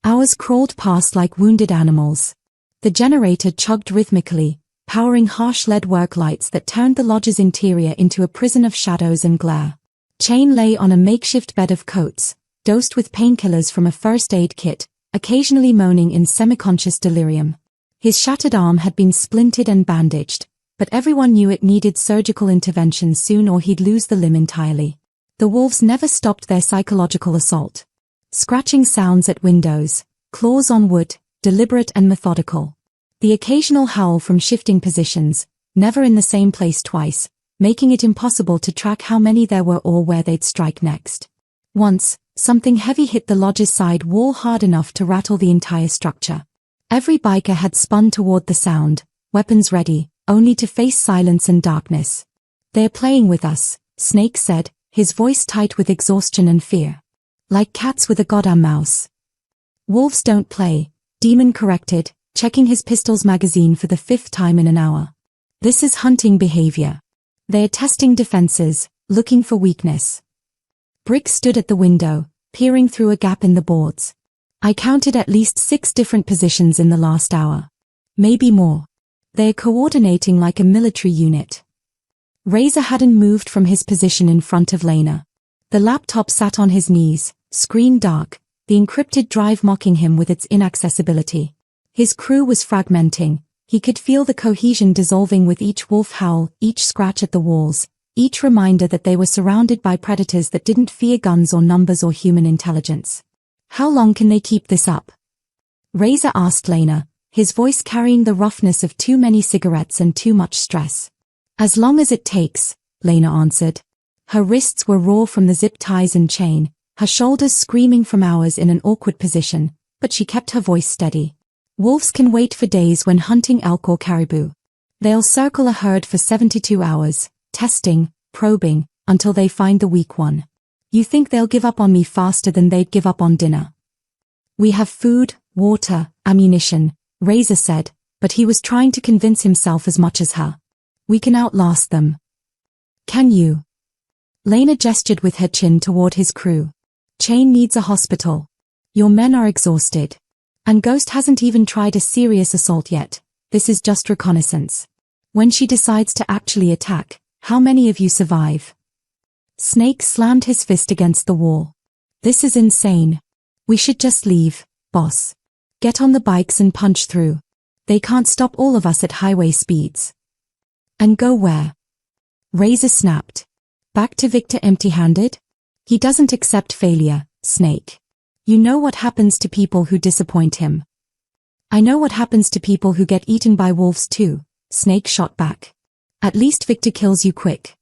Hours crawled past like wounded animals. The generator chugged rhythmically, powering harsh lead work lights that turned the lodge's interior into a prison of shadows and glare. Chain lay on a makeshift bed of coats, dosed with painkillers from a first aid kit, occasionally moaning in semi-conscious delirium. His shattered arm had been splintered and bandaged, but everyone knew it needed surgical intervention soon or he'd lose the limb entirely. The wolves never stopped their psychological assault. Scratching sounds at windows, claws on wood, deliberate and methodical. The occasional howl from shifting positions, never in the same place twice, making it impossible to track how many there were or where they'd strike next. Once, something heavy hit the lodge's side wall hard enough to rattle the entire structure. Every biker had spun toward the sound, weapons ready, only to face silence and darkness. They're playing with us, Snake said, his voice tight with exhaustion and fear. Like cats with a goddamn mouse. Wolves don't play, Demon corrected, checking his pistol's magazine for the 5th time in an hour. This is hunting behavior. They're testing defenses, looking for weakness. Brick stood at the window, peering through a gap in the boards. I counted at least 6 different positions in the last hour. Maybe more. They're coordinating like a military unit. Razor hadn't moved from his position in front of Lena. The laptop sat on his knees, screen dark, the encrypted drive mocking him with its inaccessibility. His crew was fragmenting. He could feel the cohesion dissolving with each wolf howl, each scratch at the walls, each reminder that they were surrounded by predators that didn't fear guns or numbers or human intelligence. How long can they keep this up? Razor asked Lena, his voice carrying the roughness of too many cigarettes and too much stress. As long as it takes, Lena answered. Her wrists were raw from the zip ties and chain, her shoulders screaming from hours in an awkward position, but she kept her voice steady. Wolves can wait for days when hunting elk or caribou. They'll circle a herd for 72 hours, testing, probing, until they find the weak one. You think they'll give up on me faster than they'd give up on dinner? We have food, water, ammunition, Razor said, but he was trying to convince himself as much as her. We can outlast them. Can you? Lena gestured with her chin toward his crew. Chain needs a hospital. Your men are exhausted. And Ghost hasn't even tried a serious assault yet. This is just reconnaissance. When she decides to actually attack, how many of you survive? Snake slammed his fist against the wall. This is insane. We should just leave, boss. Get on the bikes and punch through. They can't stop all of us at highway speeds. And go where? Razor snapped. Back to Victor empty-handed? He doesn't accept failure, Snake. You know what happens to people who disappoint him. I know what happens to people who get eaten by wolves too, Snake shot back. At least Victor kills you quick.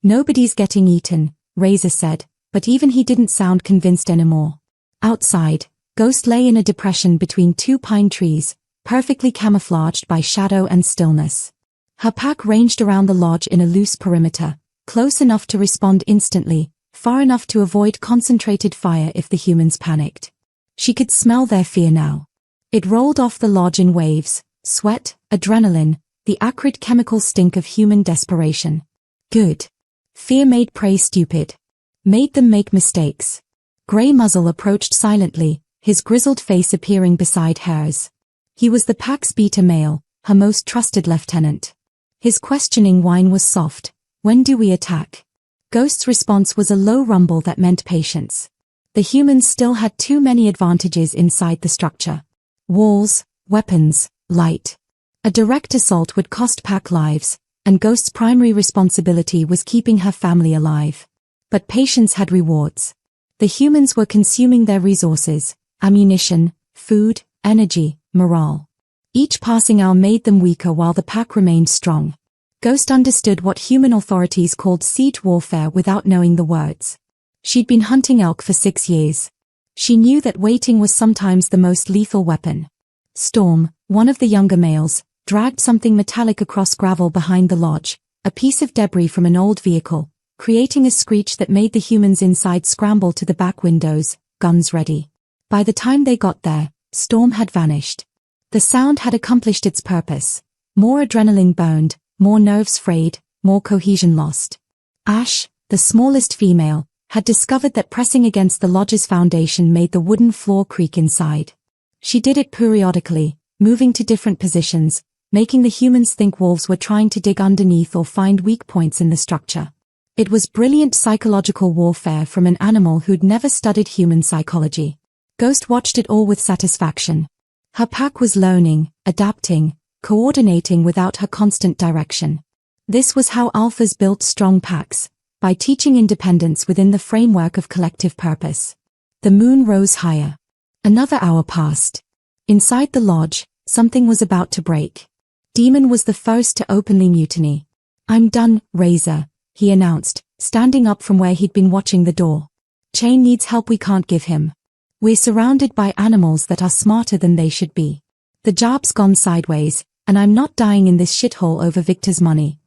Nobody's getting eaten, Razor said, but even he didn't sound convinced anymore. Outside, Ghost lay in a depression between two pine trees, perfectly camouflaged by shadow and stillness. Her pack ranged around the lodge in a loose perimeter, close enough to respond instantly, far enough to avoid concentrated fire if the humans panicked. She could smell their fear now. It rolled off the lodge in waves: sweat, adrenaline, the acrid chemical stink of human desperation. Good. Fear made prey stupid. Made them make mistakes. Grey Muzzle approached silently, his grizzled face appearing beside hers. He was the pack's beta male, her most trusted lieutenant. His questioning whine was soft. When do we attack? Ghost's response was a low rumble that meant patience. The humans still had too many advantages inside the structure. Walls, weapons, light. A direct assault would cost pack lives, and Ghost's primary responsibility was keeping her family alive. But patience had rewards. The humans were consuming their resources: ammunition, food, energy, morale. Each passing hour made them weaker while the pack remained strong. Ghost understood what human authorities called siege warfare without knowing the words. She'd been hunting elk for 6 years. She knew that waiting was sometimes the most lethal weapon. Storm, one of the younger males, dragged something metallic across gravel behind the lodge, a piece of debris from an old vehicle, creating a screech that made the humans inside scramble to the back windows, guns ready. By the time they got there, Storm had vanished. The sound had accomplished its purpose. More adrenaline burned, more nerves frayed, more cohesion lost. Ash, the smallest female, had discovered that pressing against the lodge's foundation made the wooden floor creak inside. She did it periodically, moving to different positions, making the humans think wolves were trying to dig underneath or find weak points in the structure. It was brilliant psychological warfare from an animal who'd never studied human psychology. Ghost watched it all with satisfaction. Her pack was learning, adapting, coordinating without her constant direction. This was how alphas built strong packs, by teaching independence within the framework of collective purpose. The moon rose higher. Another hour passed. Inside the lodge, something was about to break. Demon was the first to openly mutiny. "I'm done, Razor," he announced, standing up from where he'd been watching the door. "Chain needs help we can't give him. We're surrounded by animals that are smarter than they should be. The job's gone sideways, and I'm not dying in this shithole over Victor's money."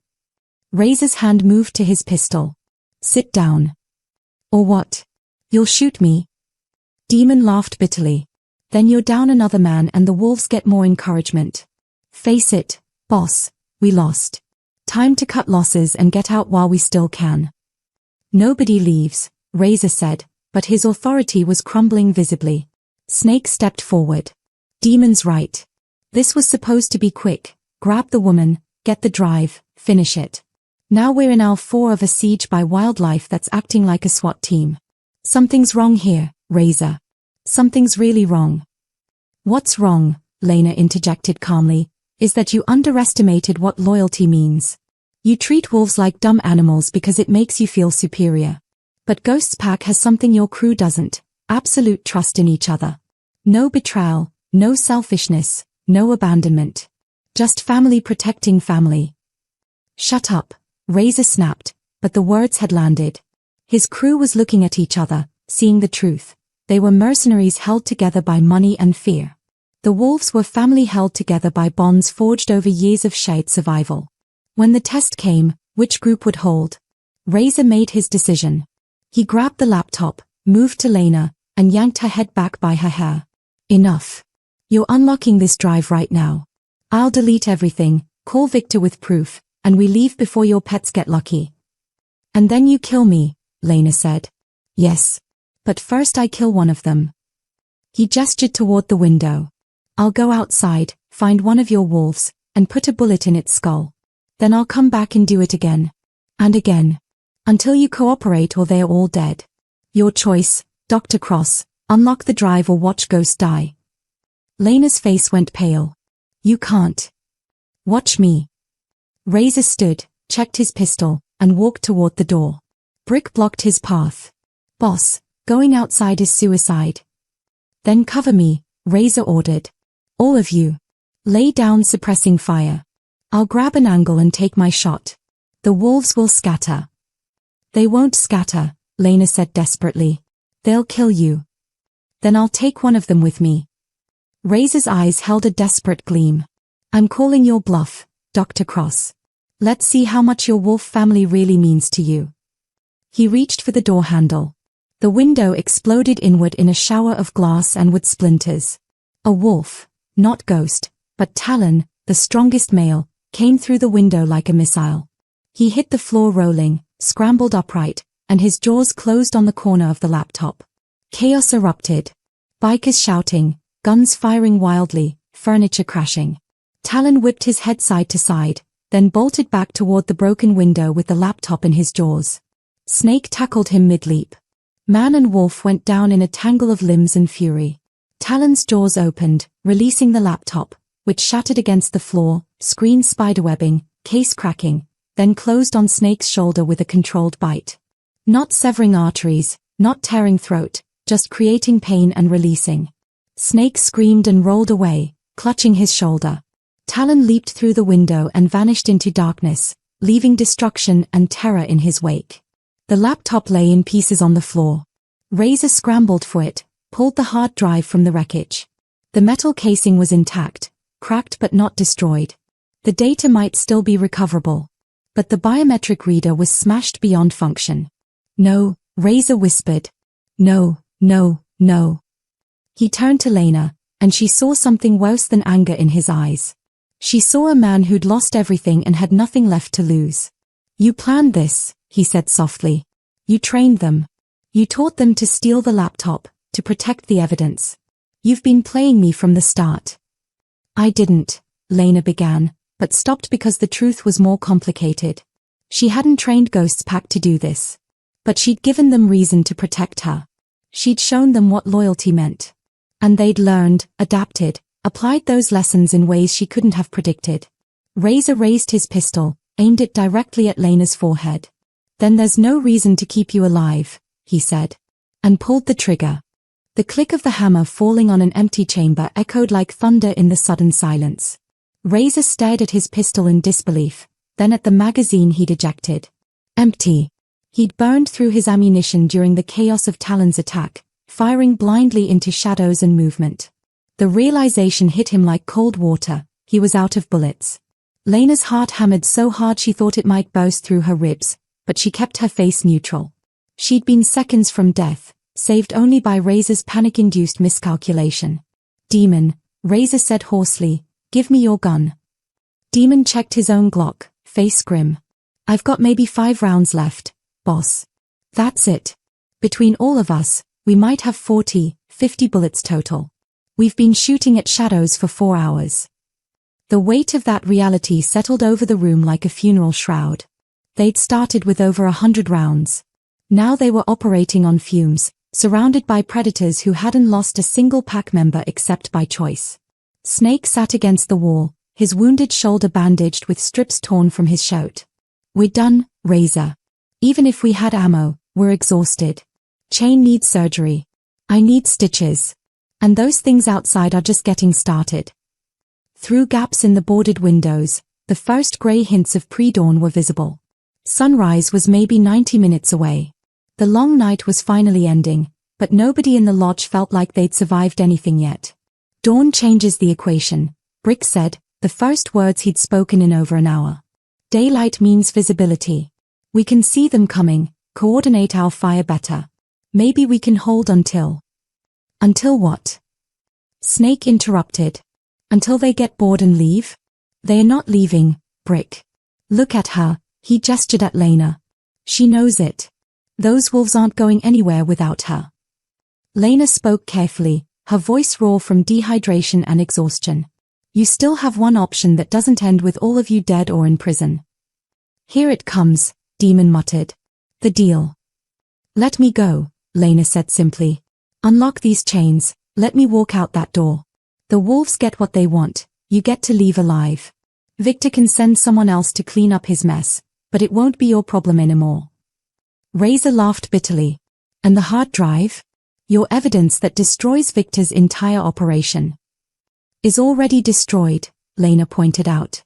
Razor's hand moved to his pistol. "Sit down." "Or what? You'll shoot me?" Demon laughed bitterly. "Then you're down another man and the wolves get more encouragement. Face it, boss, we lost. Time to cut losses and get out while we still can." "Nobody leaves," Razor said, but his authority was crumbling visibly. Snake stepped forward. "Demon's right. This was supposed to be quick. Grab the woman, get the drive, finish it. Now we're in hour 4 of a siege by wildlife that's acting like a SWAT team. Something's wrong here, Razor. Something's really wrong." "What's wrong?" Lena interjected calmly, "is that you underestimated what loyalty means. You treat wolves like dumb animals because it makes you feel superior. But Ghost's pack has something your crew doesn't: absolute trust in each other. No betrayal, no selfishness, no abandonment. Just family protecting family." "Shut up," Razor snapped, but the words had landed. His crew was looking at each other, seeing the truth. They were mercenaries held together by money and fear. The wolves were family held together by bonds forged over years of shared survival. When the test came, which group would hold? Razor made his decision. He grabbed the laptop, moved to Lena, and yanked her head back by her hair. "Enough. You're unlocking this drive right now. I'll delete everything, call Victor with proof, and we leave before your pets get lucky." "And then you kill me," Lena said. "Yes. But first I kill one of them." He gestured toward the window. "I'll go outside, find one of your wolves, and put a bullet in its skull. Then I'll come back and do it again. And again. Until you cooperate or they're all dead. Your choice, Dr. Cross, unlock the drive or watch Ghost die." Lena's face went pale. "You can't. Watch me." Razor stood, checked his pistol, and walked toward the door. Brick blocked his path. "Boss, going outside is suicide." "Then cover me," Razor ordered. "All of you. Lay down suppressing fire." I'll grab an angle and take my shot. The wolves will scatter. They won't scatter, Lena said desperately. They'll kill you. Then I'll take one of them with me. Razor's eyes held a desperate gleam. I'm calling your bluff, Dr. Cross. Let's see how much your wolf family really means to you. He reached for the door handle. The window exploded inward in a shower of glass and wood splinters. A wolf, not Ghost, but Talon, the strongest male, came through the window like a missile. He hit the floor rolling, scrambled upright, and his jaws closed on the corner of the laptop. Chaos erupted. Bikers shouting, guns firing wildly, furniture crashing. Talon whipped his head side to side, then bolted back toward the broken window with the laptop in his jaws. Snake tackled him mid-leap. Man and wolf went down in a tangle of limbs and fury. Talon's jaws opened, releasing the laptop, which shattered against the floor, screen spiderwebbing, case cracking, then closed on Snake's shoulder with a controlled bite. Not severing arteries, not tearing throat, just creating pain and releasing. Snake screamed and rolled away, clutching his shoulder. Talon leaped through the window and vanished into darkness, leaving destruction and terror in his wake. The laptop lay in pieces on the floor. Razor scrambled for it, pulled the hard drive from the wreckage. The metal casing was intact, cracked but not destroyed. The data might still be recoverable. But the biometric reader was smashed beyond function. No, Razor whispered. No, no, no. He turned to Lena, and she saw something worse than anger in his eyes. She saw a man who'd lost everything and had nothing left to lose. You planned this, he said softly. You trained them. You taught them to steal the laptop, to protect the evidence. You've been playing me from the start. I didn't, Lena began, but stopped because the truth was more complicated. She hadn't trained Ghost's pack to do this. But she'd given them reason to protect her. She'd shown them what loyalty meant. And they'd learned, adapted, applied those lessons in ways she couldn't have predicted. Razor raised his pistol, aimed it directly at Lena's forehead. Then there's no reason to keep you alive, he said. And pulled the trigger. The click of the hammer falling on an empty chamber echoed like thunder in the sudden silence. Razor stared at his pistol in disbelief, then at the magazine he'd ejected. Empty. He'd burned through his ammunition during the chaos of Talon's attack, firing blindly into shadows and movement. The realization hit him like cold water. He was out of bullets. Lena's heart hammered so hard she thought it might burst through her ribs, but she kept her face neutral. She'd been seconds from death, saved only by Razor's panic-induced miscalculation. Demon, Razor said hoarsely, give me your gun. Demon checked his own Glock, face grim. I've got maybe 5 rounds left, boss. That's it. Between all of us, we might have 40, 50 bullets total. We've been shooting at shadows for 4 hours. The weight of that reality settled over the room like a funeral shroud. They'd started with over 100 rounds. Now they were operating on fumes, surrounded by predators who hadn't lost a single pack member except by choice. Snake sat against the wall, his wounded shoulder bandaged with strips torn from his shirt. We're done, Razor. Even if we had ammo, we're exhausted. Chain needs surgery. I need stitches. And those things outside are just getting started. Through gaps in the boarded windows, the first grey hints of pre-dawn were visible. Sunrise was maybe 90 minutes away. The long night was finally ending, but nobody in the lodge felt like they'd survived anything yet. Dawn changes the equation, Brick said, the first words he'd spoken in over an hour. Daylight means visibility. We can see them coming, coordinate our fire better. Maybe we can hold until... Until what? Snake interrupted. Until they get bored and leave? They are not leaving, Brick. Look at her, he gestured at Lena. She knows it. Those wolves aren't going anywhere without her. Lena spoke carefully, her voice raw from dehydration and exhaustion. You still have one option that doesn't end with all of you dead or in prison. Here it comes, Demon muttered. The deal. Let me go, Lena said simply. Unlock these chains, let me walk out that door. The wolves get what they want, you get to leave alive. Victor can send someone else to clean up his mess, but it won't be your problem anymore. Razor laughed bitterly. And the hard drive? Your evidence that destroys Victor's entire operation. Is already destroyed, Lena pointed out.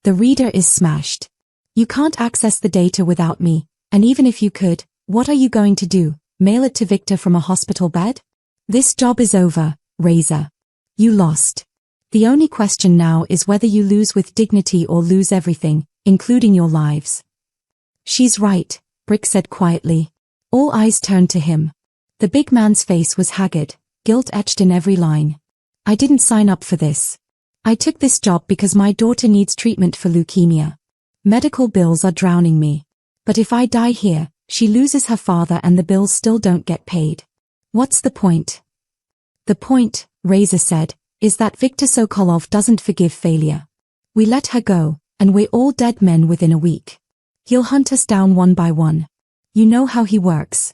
The reader is smashed. You can't access the data without me, and even if you could, what are you going to do? Mail it to Victor from a hospital bed? This job is over, Razor. You lost. The only question now is whether you lose with dignity or lose everything, including your lives. She's right, Brick said quietly. All eyes turned to him. The big man's face was haggard, guilt etched in every line. I didn't sign up for this. I took this job because my daughter needs treatment for leukemia. Medical bills are drowning me. But if I die here, she loses her father and the bills still don't get paid. What's the point? The point, Razor said, is that Viktor Sokolov doesn't forgive failure. We let her go, and we're all dead men within a week. He'll hunt us down one by one. You know how he works.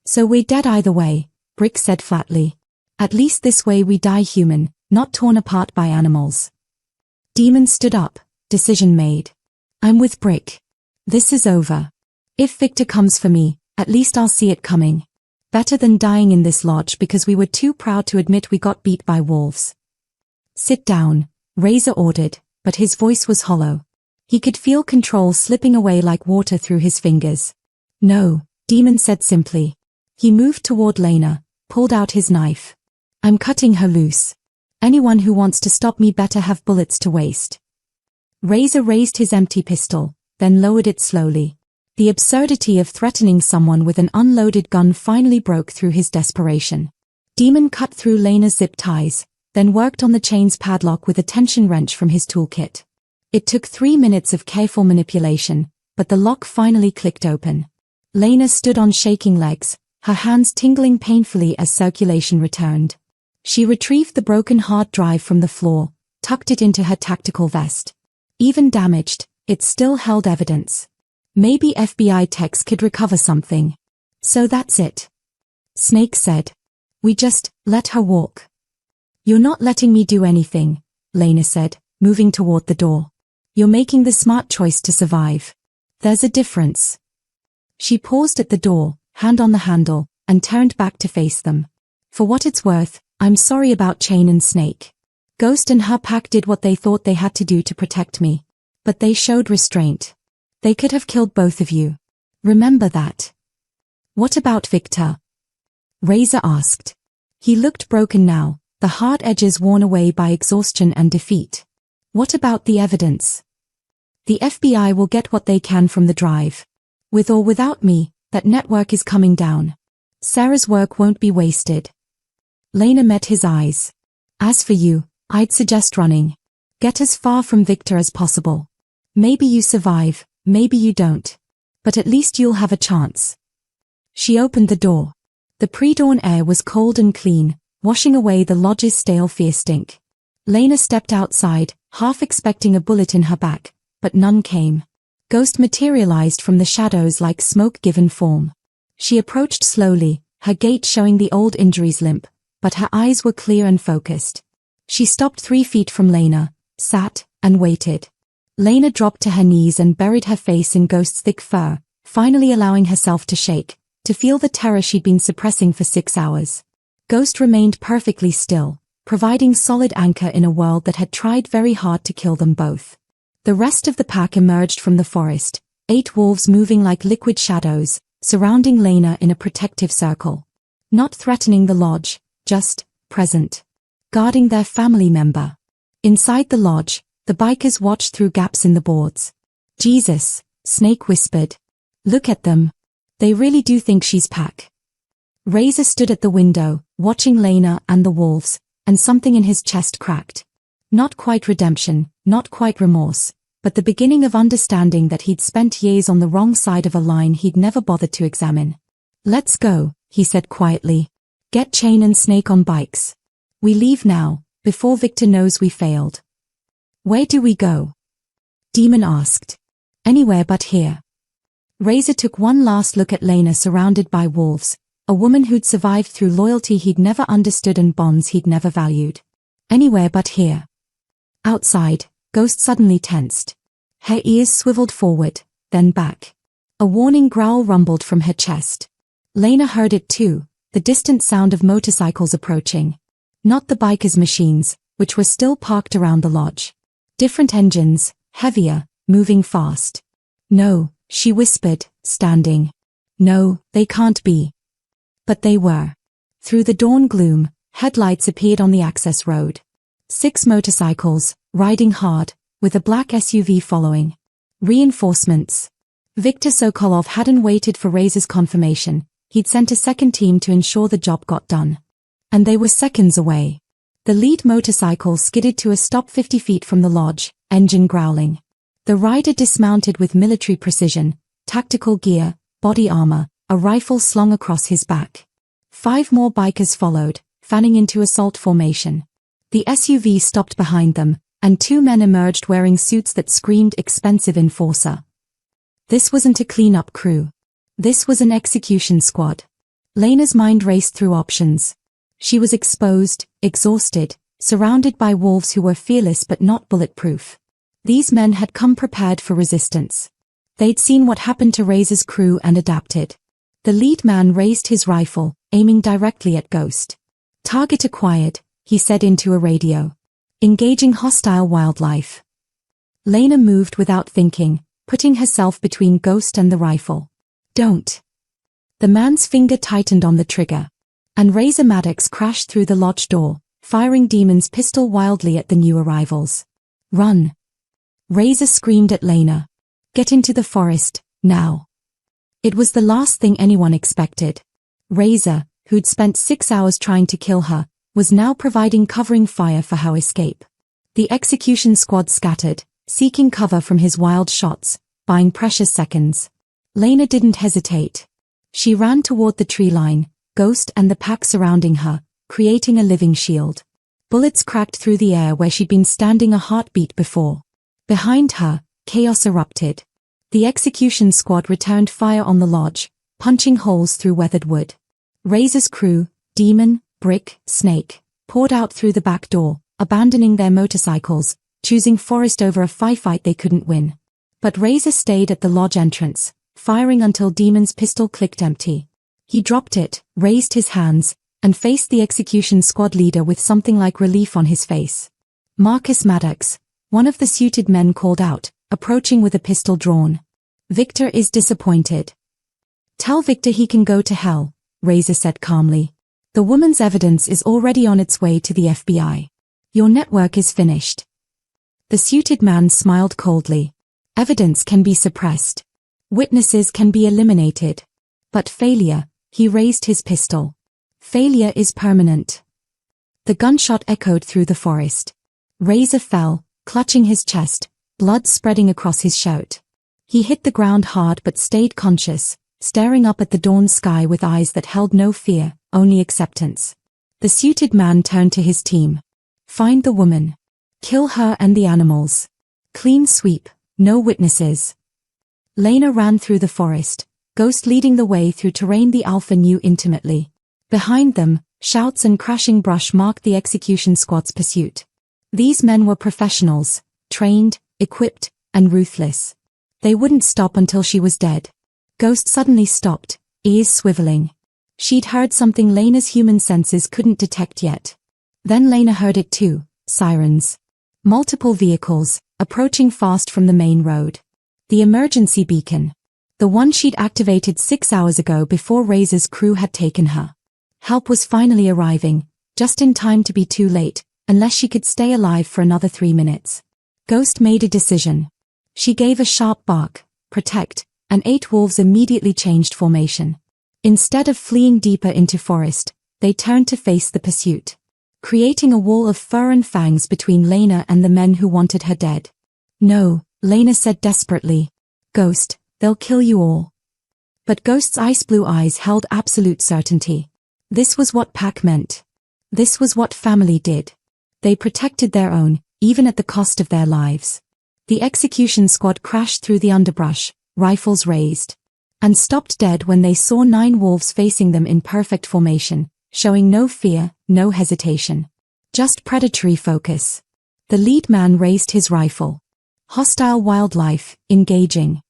So we're dead either way, Brick said flatly. At least this way we die human, not torn apart by animals. Demon stood up, decision made. I'm with Brick. This is over. If Victor comes for me, at least I'll see it coming. Better than dying in this lodge because we were too proud to admit we got beat by wolves. Sit down, Razor ordered, but his voice was hollow. He could feel control slipping away like water through his fingers. No, Demon said simply. He moved toward Lena, pulled out his knife. I'm cutting her loose. Anyone who wants to stop me better have bullets to waste. Razor raised his empty pistol, then lowered it slowly. The absurdity of threatening someone with an unloaded gun finally broke through his desperation. Demon cut through Lena's zip ties, then worked on the chain's padlock with a tension wrench from his toolkit. It took 3 minutes of careful manipulation, but the lock finally clicked open. Lena stood on shaking legs, her hands tingling painfully as circulation returned. She retrieved the broken hard drive from the floor, tucked it into her tactical vest. Even damaged, it still held evidence. Maybe FBI techs could recover something. So that's it. Snake said. We just let her walk. You're not letting me do anything, Lena said, moving toward the door. You're making the smart choice to survive. There's a difference. She paused at the door, hand on the handle, and turned back to face them. For what it's worth, I'm sorry about Chain and Snake. Ghost and her pack did what they thought they had to do to protect me. But they showed restraint. They could have killed both of you. Remember that. What about Victor? Razor asked. He looked broken now, the hard edges worn away by exhaustion and defeat. What about the evidence? The FBI will get what they can from the drive. With or without me, that network is coming down. Sarah's work won't be wasted. Lena met his eyes. As for you, I'd suggest running. Get as far from Victor as possible. Maybe you survive, maybe you don't. But at least you'll have a chance. She opened the door. The pre-dawn air was cold and clean, washing away the lodge's stale fear stink. Lena stepped outside, half expecting a bullet in her back, but none came. Ghost materialized from the shadows like smoke given form. She approached slowly, her gait showing the old injuries limp, but her eyes were clear and focused. She stopped 3 feet from Lena, sat, and waited. Lena dropped to her knees and buried her face in Ghost's thick fur, finally allowing herself to shake, to feel the terror she'd been suppressing for 6 hours. Ghost remained perfectly still, providing solid anchor in a world that had tried very hard to kill them both. The rest of the pack emerged from the forest, 8 wolves moving like liquid shadows, surrounding Lena in a protective circle. Not threatening the lodge, just present. Guarding their family member. Inside the lodge, the bikers watched through gaps in the boards. Jesus, Snake whispered. Look at them. They really do think she's pack. Razor stood at the window, watching Lena and the wolves, and something in his chest cracked. Not quite redemption, not quite remorse, but the beginning of understanding that he'd spent years on the wrong side of a line he'd never bothered to examine. Let's go, he said quietly. Get Chain and Snake on bikes. We leave now, before Victor knows we failed. Where do we go? Demon asked. Anywhere but here. Razor took one last look at Lena surrounded by wolves, a woman who'd survived through loyalty he'd never understood and bonds he'd never valued. Anywhere but here. Outside, Ghost suddenly tensed. Her ears swiveled forward, then back. A warning growl rumbled from her chest. Lena heard it too, the distant sound of motorcycles approaching. Not the bikers' machines, which were still parked around the lodge. Different engines, heavier, moving fast. "No," she whispered, standing. "No, they can't be." But they were. Through the dawn gloom, headlights appeared on the access road. 6 motorcycles, riding hard, with a black SUV following. Reinforcements. Viktor Sokolov hadn't waited for Razor's confirmation. He'd sent a second team to ensure the job got done. And they were seconds away. The lead motorcycle skidded to a stop 50 feet from the lodge, engine growling. The rider dismounted with military precision, tactical gear, body armor, a rifle slung across his back. 5 more bikers followed, fanning into assault formation. The SUV stopped behind them, and 2 men emerged wearing suits that screamed expensive enforcer. This wasn't a cleanup crew. This was an execution squad. Lena's mind raced through options. She was exposed, exhausted, surrounded by wolves who were fearless but not bulletproof. These men had come prepared for resistance. They'd seen what happened to Razor's crew and adapted. The lead man raised his rifle, aiming directly at Ghost. "Target acquired," he said into a radio. "Engaging hostile wildlife." Lena moved without thinking, putting herself between Ghost and the rifle. "Don't." The man's finger tightened on the trigger. And Razor Maddox crashed through the lodge door, firing Demon's pistol wildly at the new arrivals. "Run!" Razor screamed at Lena. "Get into the forest, now." It was the last thing anyone expected. Razor, who'd spent 6 hours trying to kill her, was now providing covering fire for her escape. The execution squad scattered, seeking cover from his wild shots, buying precious seconds. Lena didn't hesitate. She ran toward the tree line, Ghost and the pack surrounding her, creating a living shield. Bullets cracked through the air where she'd been standing a heartbeat before. Behind her, chaos erupted. The execution squad returned fire on the lodge, punching holes through weathered wood. Razor's crew, Demon, Brick, Snake, poured out through the back door, abandoning their motorcycles, choosing forest over a firefight they couldn't win. But Razor stayed at the lodge entrance, firing until Demon's pistol clicked empty. He dropped it, raised his hands, and faced the execution squad leader with something like relief on his face. "Marcus Maddox," one of the suited men called out, approaching with a pistol drawn. "Victor is disappointed." "Tell Victor he can go to hell," Razor said calmly. "The woman's evidence is already on its way to the FBI. Your network is finished." The suited man smiled coldly. "Evidence can be suppressed. Witnesses can be eliminated. But failure," he raised his pistol. "Failure is permanent." The gunshot echoed through the forest. Razor fell, clutching his chest, blood spreading across his shirt. He hit the ground hard but stayed conscious, staring up at the dawn sky with eyes that held no fear, only acceptance. The suited man turned to his team. "Find the woman. Kill her and the animals. Clean sweep, no witnesses." Lena ran through the forest, Ghost leading the way through terrain the Alpha knew intimately. Behind them, shouts and crashing brush marked the execution squad's pursuit. These men were professionals, trained, equipped, and ruthless. They wouldn't stop until she was dead. Ghost suddenly stopped, ears swiveling. She'd heard something Lena's human senses couldn't detect yet. Then Lena heard it too, sirens. Multiple vehicles, approaching fast from the main road. The emergency beacon. The one she'd activated 6 hours ago before Razor's crew had taken her. Help was finally arriving, just in time to be too late, unless she could stay alive for another 3 minutes. Ghost made a decision. She gave a sharp bark, protect, and 8 wolves immediately changed formation. Instead of fleeing deeper into forest, they turned to face the pursuit, creating a wall of fur and fangs between Lena and the men who wanted her dead. "No," Lena said desperately. "Ghost, they'll kill you all." But Ghost's ice-blue eyes held absolute certainty. This was what pack meant. This was what family did. They protected their own, even at the cost of their lives. The execution squad crashed through the underbrush, rifles raised, and stopped dead when they saw 9 wolves facing them in perfect formation, showing no fear, no hesitation. Just predatory focus. The lead man raised his rifle. Hostile wildlife, engaging.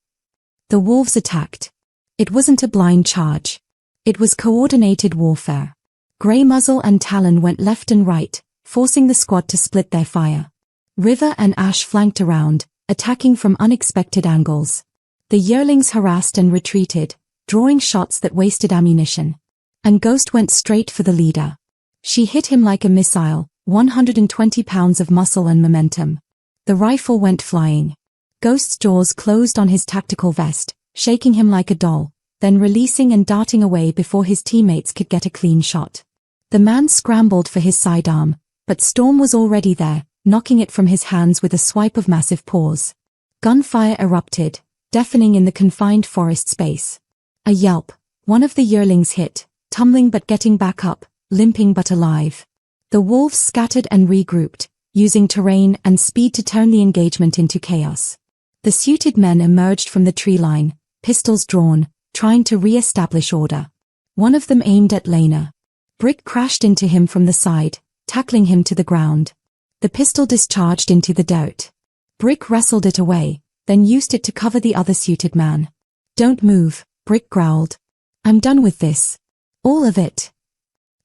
The wolves attacked. It wasn't a blind charge. It was coordinated warfare. Grey muzzle and talon went left and right, forcing the squad to split their fire. River and Ash flanked around, attacking from unexpected angles. The yearlings harassed and retreated, drawing shots that wasted ammunition. And Ghost went straight for the leader. She hit him like a missile, 120 pounds of muscle and momentum. The rifle went flying. Ghost's jaws closed on his tactical vest, shaking him like a doll, then releasing and darting away before his teammates could get a clean shot. The man scrambled for his sidearm, but Storm was already there, knocking it from his hands with a swipe of massive paws. Gunfire erupted, deafening in the confined forest space. A yelp, one of the yearlings hit, tumbling but getting back up, limping but alive. The wolves scattered and regrouped, using terrain and speed to turn the engagement into chaos. The suited men emerged from the tree line, pistols drawn, trying to re-establish order. One of them aimed at Lena. Brick crashed into him from the side, tackling him to the ground. The pistol discharged into the dirt. Brick wrestled it away, then used it to cover the other suited man. "Don't move," Brick growled. "I'm done with this. All of it."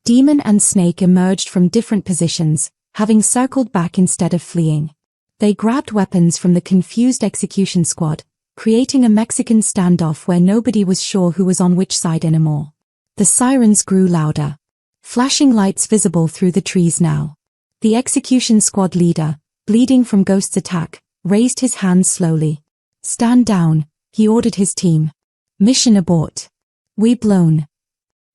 Demon and Snake emerged from different positions, having circled back instead of fleeing. They grabbed weapons from the confused execution squad, creating a Mexican standoff where nobody was sure who was on which side anymore. The sirens grew louder. Flashing lights visible through the trees now. The execution squad leader, bleeding from Ghost's attack, raised his hands slowly. "Stand down," he ordered his team. "Mission abort. We blown."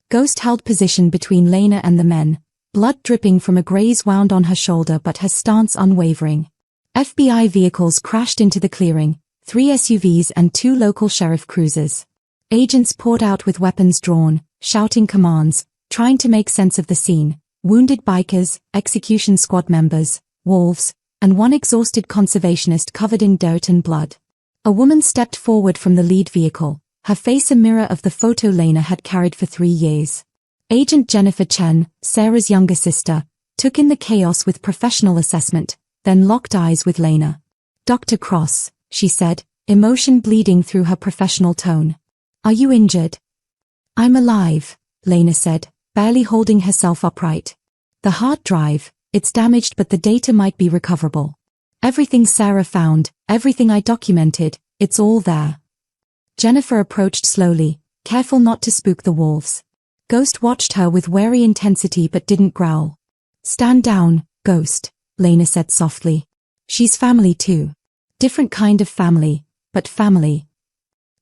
Ghost held position between Lena and the men, blood dripping from a graze wound on her shoulder but her stance unwavering. FBI vehicles crashed into the clearing, 3 SUVs and 2 local sheriff cruisers. Agents poured out with weapons drawn, shouting commands, trying to make sense of the scene. Wounded bikers, execution squad members, wolves, and one exhausted conservationist covered in dirt and blood. A woman stepped forward from the lead vehicle, her face a mirror of the photo Lena had carried for 3 years. Agent Jennifer Chen, Sarah's younger sister, took in the chaos with professional assessment, then locked eyes with Lena. "Dr. Cross," she said, emotion bleeding through her professional tone. "Are you injured?" "I'm alive," Lena said, barely holding herself upright. "The hard drive, it's damaged but the data might be recoverable. Everything Sarah found, everything I documented, it's all there." Jennifer approached slowly, careful not to spook the wolves. Ghost watched her with wary intensity but didn't growl. "Stand down, Ghost," Lena said softly. "She's family too. Different kind of family, but family."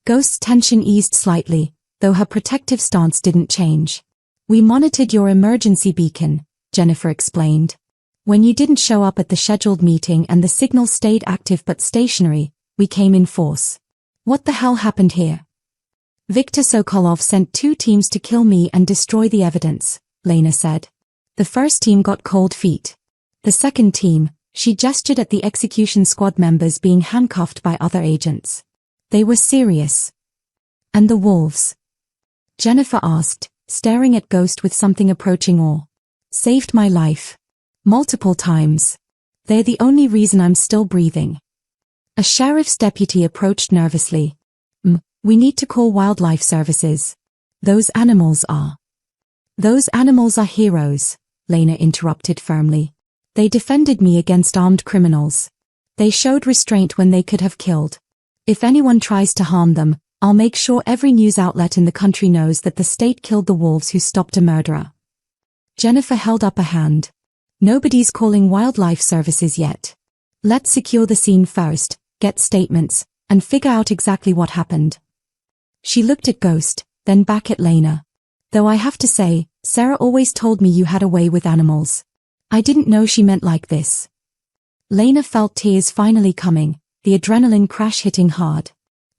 Ghost's tension eased slightly, though her protective stance didn't change. "We monitored your emergency beacon," Jennifer explained. "When you didn't show up at the scheduled meeting and the signal stayed active but stationary, we came in force." "What the hell happened here?" "Viktor Sokolov sent 2 teams to kill me and destroy the evidence," Lena said. "The first team got cold feet. The second team," she gestured at the execution squad members being handcuffed by other agents. "They were serious." "And the wolves?" Jennifer asked, staring at Ghost with something approaching awe. "Saved my life. Multiple times. They're the only reason I'm still breathing." A sheriff's deputy approached nervously. "We need to call wildlife services. Those animals are heroes," Lena interrupted firmly. "They defended me against armed criminals. They showed restraint when they could have killed. If anyone tries to harm them, I'll make sure every news outlet in the country knows that the state killed the wolves who stopped a murderer." Jennifer held up a hand. "Nobody's calling wildlife services yet. Let's secure the scene first, get statements, and figure out exactly what happened." She looked at Ghost, then back at Lena. "Though I have to say, Sarah always told me you had a way with animals. I didn't know she meant like this." Lena felt tears finally coming, the adrenaline crash hitting hard.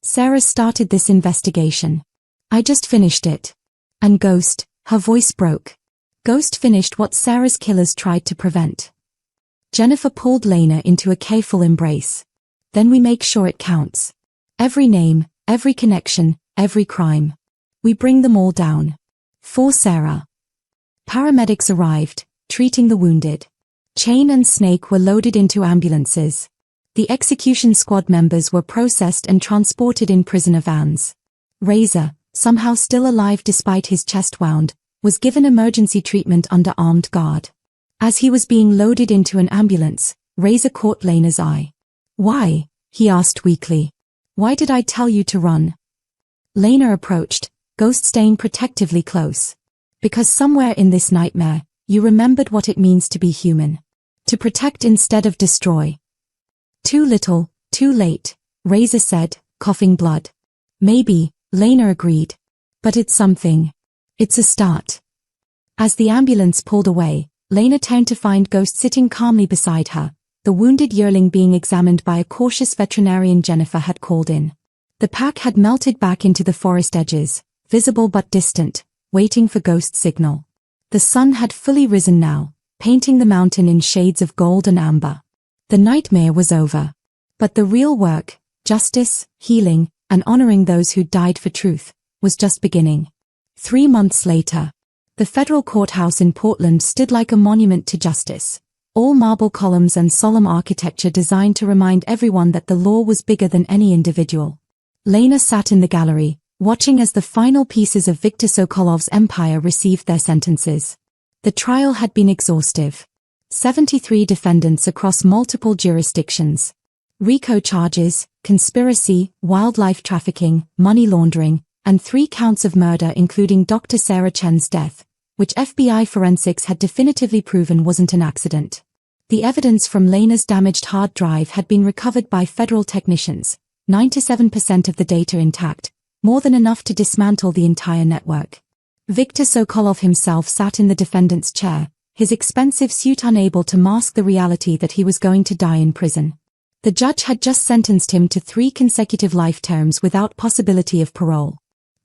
"Sarah started this investigation. I just finished it." "And Ghost," her voice broke. "Ghost finished what Sarah's killers tried to prevent." Jennifer pulled Lena into a careful embrace. "Then we make sure it counts. Every name, every connection, every crime. We bring them all down. For Sarah." Paramedics arrived, treating the wounded. Chain and Snake were loaded into ambulances. The execution squad members were processed and transported in prisoner vans. Razor, somehow still alive despite his chest wound, was given emergency treatment under armed guard. As he was being loaded into an ambulance, Razor caught Lena's eye. "Why?" he asked weakly. Why did I tell you to run? Lena approached, ghost staying protectively close. Because somewhere in this nightmare, you remembered what it means to be human. To protect instead of destroy. Too little, too late, Razor said, coughing blood. Maybe, Lena agreed. But it's something. It's a start. As the ambulance pulled away, Lena turned to find Ghost sitting calmly beside her, the wounded yearling being examined by a cautious veterinarian Jennifer had called in. The pack had melted back into the forest edges, visible but distant, waiting for Ghost's signal. The sun had fully risen now, painting the mountain in shades of gold and amber. The nightmare was over. But the real work, justice, healing, and honoring those who died for truth, was just beginning. 3 months later, the federal courthouse in Portland stood like a monument to justice. All marble columns and solemn architecture designed to remind everyone that the law was bigger than any individual. Lena sat in the gallery, watching as the final pieces of Viktor Sokolov's empire received their sentences. The trial had been exhaustive. 73 defendants across multiple jurisdictions. RICO charges, conspiracy, wildlife trafficking, money laundering, and 3 counts of murder including Dr. Sarah Chen's death, which FBI forensics had definitively proven wasn't an accident. The evidence from Lena's damaged hard drive had been recovered by federal technicians, 97% of the data intact, more than enough to dismantle the entire network. Viktor Sokolov himself sat in the defendant's chair, his expensive suit unable to mask the reality that he was going to die in prison. The judge had just sentenced him to 3 consecutive life terms without possibility of parole.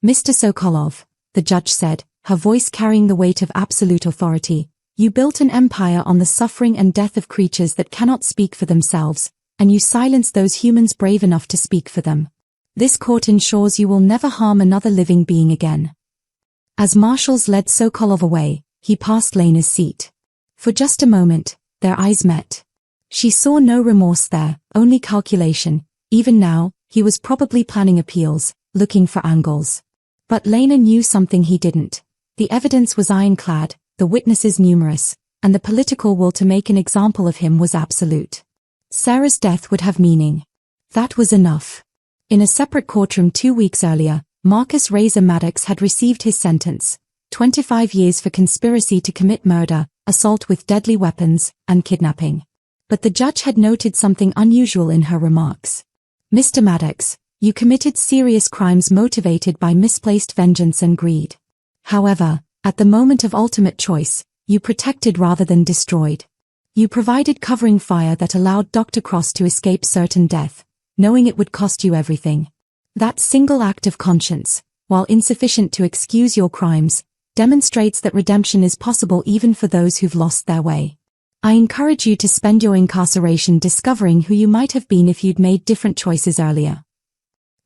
Mr. Sokolov, the judge said, her voice carrying the weight of absolute authority, you built an empire on the suffering and death of creatures that cannot speak for themselves, and you silenced those humans brave enough to speak for them. This court ensures you will never harm another living being again. As marshals led Sokolov away, he passed Lena's seat. For just a moment, their eyes met. She saw no remorse there, only calculation. Even now, he was probably planning appeals, looking for angles. But Lena knew something he didn't. The evidence was ironclad, the witnesses numerous, and the political will to make an example of him was absolute. Sarah's death would have meaning. That was enough. In a separate courtroom 2 weeks earlier, Marcus Razor Maddox had received his sentence, 25 years for conspiracy to commit murder, assault with deadly weapons, and kidnapping. But the judge had noted something unusual in her remarks. Mr. Maddox, you committed serious crimes motivated by misplaced vengeance and greed. However, at the moment of ultimate choice, you protected rather than destroyed. You provided covering fire that allowed Dr. Cross to escape certain death, knowing it would cost you everything. That single act of conscience, while insufficient to excuse your crimes, demonstrates that redemption is possible even for those who've lost their way. I encourage you to spend your incarceration discovering who you might have been if you'd made different choices earlier.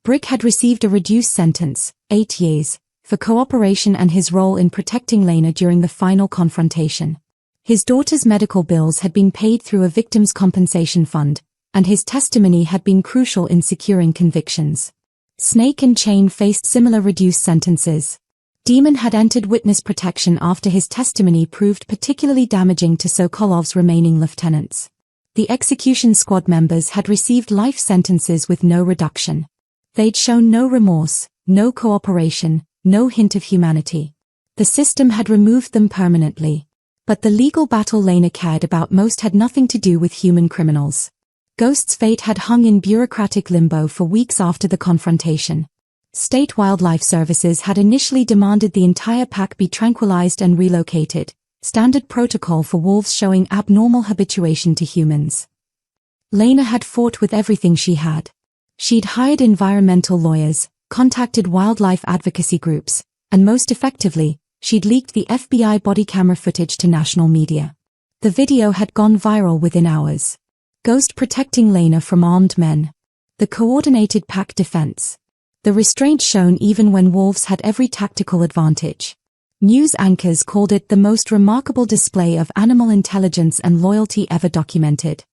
Brick had received a reduced sentence, 8 years, for cooperation and his role in protecting Lena during the final confrontation. His daughter's medical bills had been paid through a victim's compensation fund, and his testimony had been crucial in securing convictions. Snake and Chain faced similar reduced sentences. Demon had entered witness protection after his testimony proved particularly damaging to Sokolov's remaining lieutenants. The execution squad members had received life sentences with no reduction. They'd shown no remorse, no cooperation, no hint of humanity. The system had removed them permanently. But the legal battle Lena cared about most had nothing to do with human criminals. Ghost's fate had hung in bureaucratic limbo for weeks after the confrontation. State Wildlife Services had initially demanded the entire pack be tranquilized and relocated, standard protocol for wolves showing abnormal habituation to humans. Lena had fought with everything she had. She'd hired environmental lawyers, contacted wildlife advocacy groups, and most effectively, she'd leaked the FBI body camera footage to national media. The video had gone viral within hours. Ghost protecting Lena from armed men. The coordinated pack defense. The restraint shown even when wolves had every tactical advantage. News anchors called it the most remarkable display of animal intelligence and loyalty ever documented.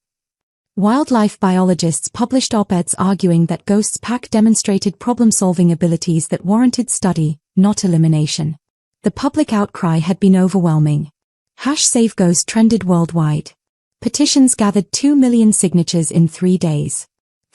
Wildlife biologists published op-eds arguing that Ghost's pack demonstrated problem-solving abilities that warranted study, not elimination. The public outcry had been overwhelming. #SaveGhost trended worldwide. Petitions gathered 2 million signatures in 3 days.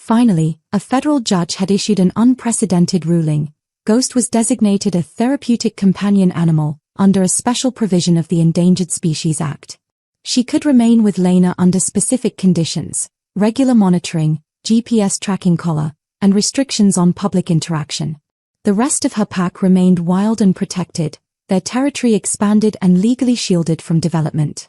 Finally, a federal judge had issued an unprecedented ruling. Ghost was designated a therapeutic companion animal under a special provision of the Endangered Species Act. She could remain with Lena under specific conditions: regular monitoring, GPS tracking collar, and restrictions on public interaction. The rest of her pack remained wild and protected, their territory expanded and legally shielded from development.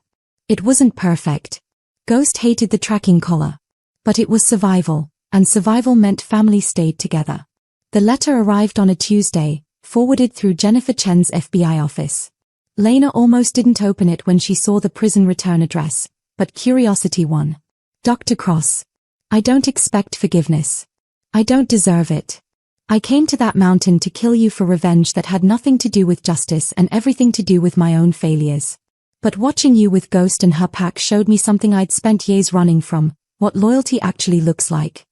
It wasn't perfect. Ghost hated the tracking collar. But it was survival, and survival meant family stayed together. The letter arrived on a Tuesday, forwarded through Jennifer Chen's FBI office. Lena almost didn't open it when she saw the prison return address, but curiosity won. Dr. Cross. I don't expect forgiveness. I don't deserve it. I came to that mountain to kill you for revenge that had nothing to do with justice and everything to do with my own failures. But watching you with Ghost and her pack showed me something I'd spent years running from: what loyalty actually looks like.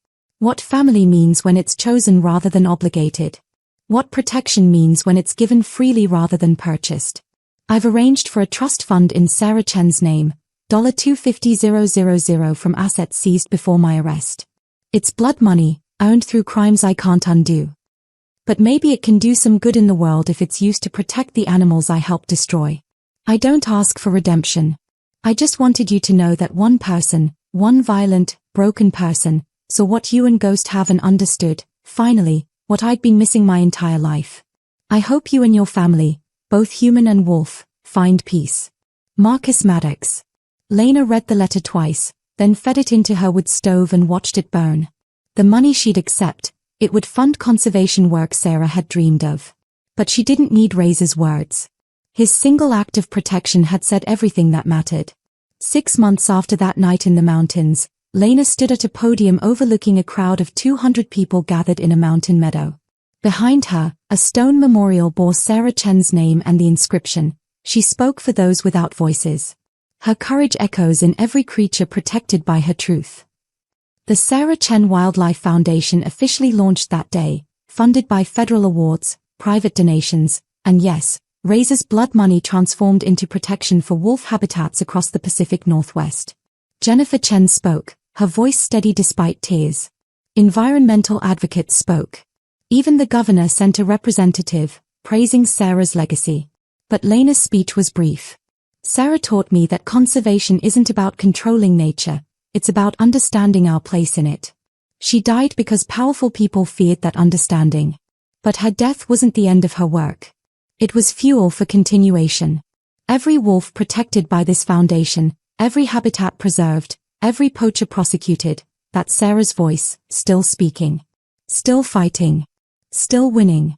What family means when it's chosen rather than obligated. What protection means when it's given freely rather than purchased. I've arranged for a trust fund in Sarah Chen's name, $250,000 from assets seized before my arrest. It's blood money, earned through crimes I can't undo. But maybe it can do some good in the world if it's used to protect the animals I helped destroy. I don't ask for redemption. I just wanted you to know that one person, one violent, broken person, saw what you and Ghost have and understood, finally, what I'd been missing my entire life. I hope you and your family, both human and wolf, find peace. Marcus Maddox. Lena read the letter twice, then fed it into her wood stove and watched it burn. The money she'd accept, it would fund conservation work Sarah had dreamed of. But she didn't need Razor's words. His single act of protection had said everything that mattered. 6 months after that night in the mountains, Lena stood at a podium overlooking a crowd of 200 people gathered in a mountain meadow. Behind her, a stone memorial bore Sarah Chen's name and the inscription, "She spoke for those without voices." Her courage echoes in every creature protected by her truth. The Sarah Chen Wildlife Foundation officially launched that day, funded by federal awards, private donations, and yes, Razor's blood money transformed into protection for wolf habitats across the Pacific Northwest. Jennifer Chen spoke, her voice steady despite tears. Environmental advocates spoke. Even the governor sent a representative, praising Sarah's legacy. But Lena's speech was brief. Sarah taught me that conservation isn't about controlling nature, it's about understanding our place in it. She died because powerful people feared that understanding. But her death wasn't the end of her work. It was fuel for continuation. Every wolf protected by this foundation, every habitat preserved, every poacher prosecuted, that's Sarah's voice, still speaking. Still fighting. Still winning.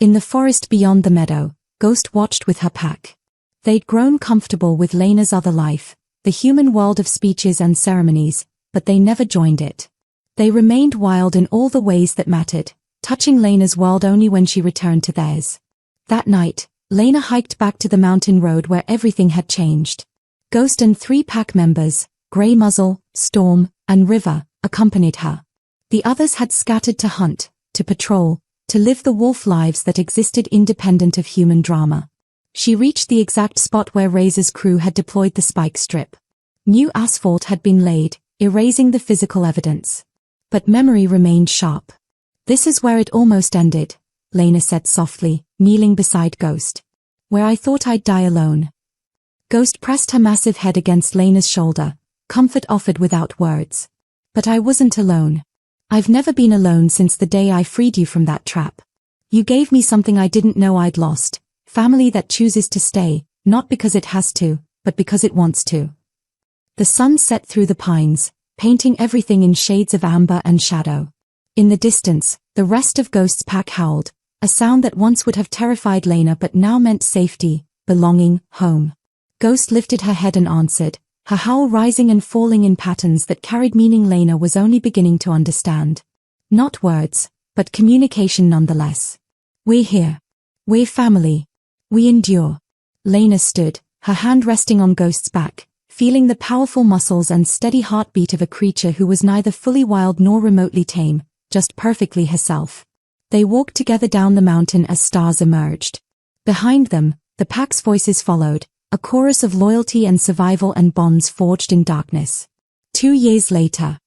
In the forest beyond the meadow, Ghost watched with her pack. They'd grown comfortable with Lena's other life, the human world of speeches and ceremonies, but they never joined it. They remained wild in all the ways that mattered, touching Lena's world only when she returned to theirs. That night, Lena hiked back to the mountain road where everything had changed. Ghost and 3 pack members, Grey Muzzle, Storm, and River, accompanied her. The others had scattered to hunt, to patrol, to live the wolf lives that existed independent of human drama. She reached the exact spot where Razor's crew had deployed the spike strip. New asphalt had been laid, erasing the physical evidence. But memory remained sharp. "This is where it almost ended," Lena said softly, kneeling beside Ghost. "Where I thought I'd die alone." Ghost pressed her massive head against Lena's shoulder, comfort offered without words. "But I wasn't alone. I've never been alone since the day I freed you from that trap. You gave me something I didn't know I'd lost, family that chooses to stay, not because it has to, but because it wants to." The sun set through the pines, painting everything in shades of amber and shadow. In the distance, the rest of Ghost's pack howled, a sound that once would have terrified Lena but now meant safety, belonging, home. Ghost lifted her head and answered, her howl rising and falling in patterns that carried meaning Lena was only beginning to understand. Not words, but communication nonetheless. "We're here. We're family. We endure." Lena stood, her hand resting on Ghost's back, feeling the powerful muscles and steady heartbeat of a creature who was neither fully wild nor remotely tame, just perfectly herself. They walked together down the mountain as stars emerged. Behind them, the pack's voices followed, a chorus of loyalty and survival and bonds forged in darkness. 2 years later,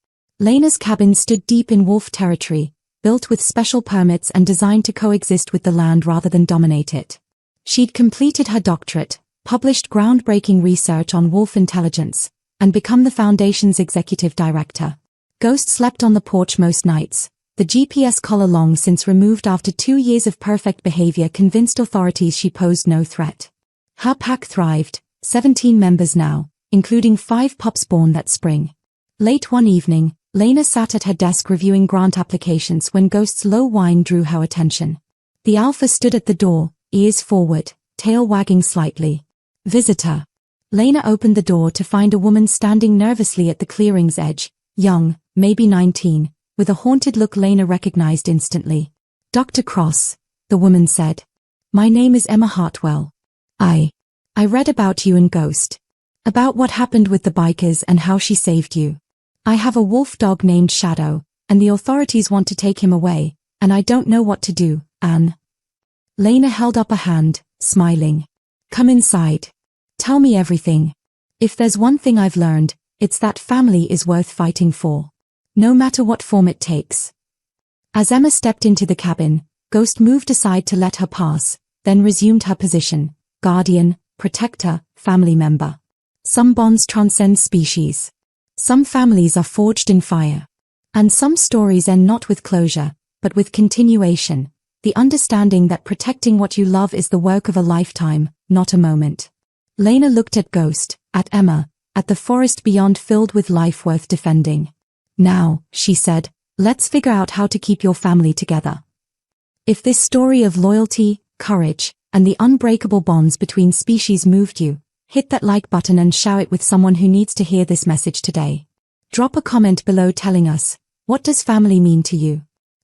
Lena's cabin stood deep in wolf territory, built with special permits and designed to coexist with the land rather than dominate it. She'd completed her doctorate, published groundbreaking research on wolf intelligence, and become the Foundation's executive director. Ghost slept on the porch most nights, the GPS collar long since removed after 2 years of perfect behavior convinced authorities she posed no threat. Her pack thrived, 17 members now, including 5 pups born that spring. Late one evening, Lena sat at her desk reviewing grant applications when Ghost's low whine drew her attention. The alpha stood at the door, ears forward, tail wagging slightly. Visitor. Lena opened the door to find a woman standing nervously at the clearing's edge, young, maybe 19, with a haunted look Lena recognized instantly. Dr. Cross, the woman said. My name is Emma Hartwell. I read about you in Ghost. About what happened with the bikers and how she saved you. I have a wolf dog named Shadow, and the authorities want to take him away, and I don't know what to do, Anne. Lena held up a hand, smiling. Come inside. Tell me everything. If there's one thing I've learned, it's that family is worth fighting for. No matter what form it takes. As Emma stepped into the cabin, Ghost moved aside to let her pass, then resumed her position. Guardian, protector, family member. Some bonds transcend species. Some families are forged in fire. And some stories end not with closure, but with continuation, the understanding that protecting what you love is the work of a lifetime, not a moment. Lena looked at Ghost, at Emma, at the forest beyond filled with life worth defending. Now, she said, let's figure out how to keep your family together. If this story of loyalty, courage, and the unbreakable bonds between species moved you, hit that like button and share it with someone who needs to hear this message today. Drop a comment below telling us, what does family mean to you?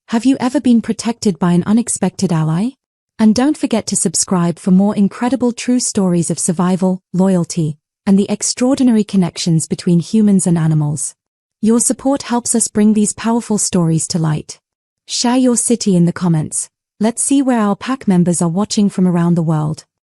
Have you ever been protected by an unexpected ally? And don't forget to subscribe for more incredible true stories of survival, loyalty, and the extraordinary connections between humans and animals. Your support helps us bring these powerful stories to light. Share your city in the comments. Let's see where our pack members are watching from around the world.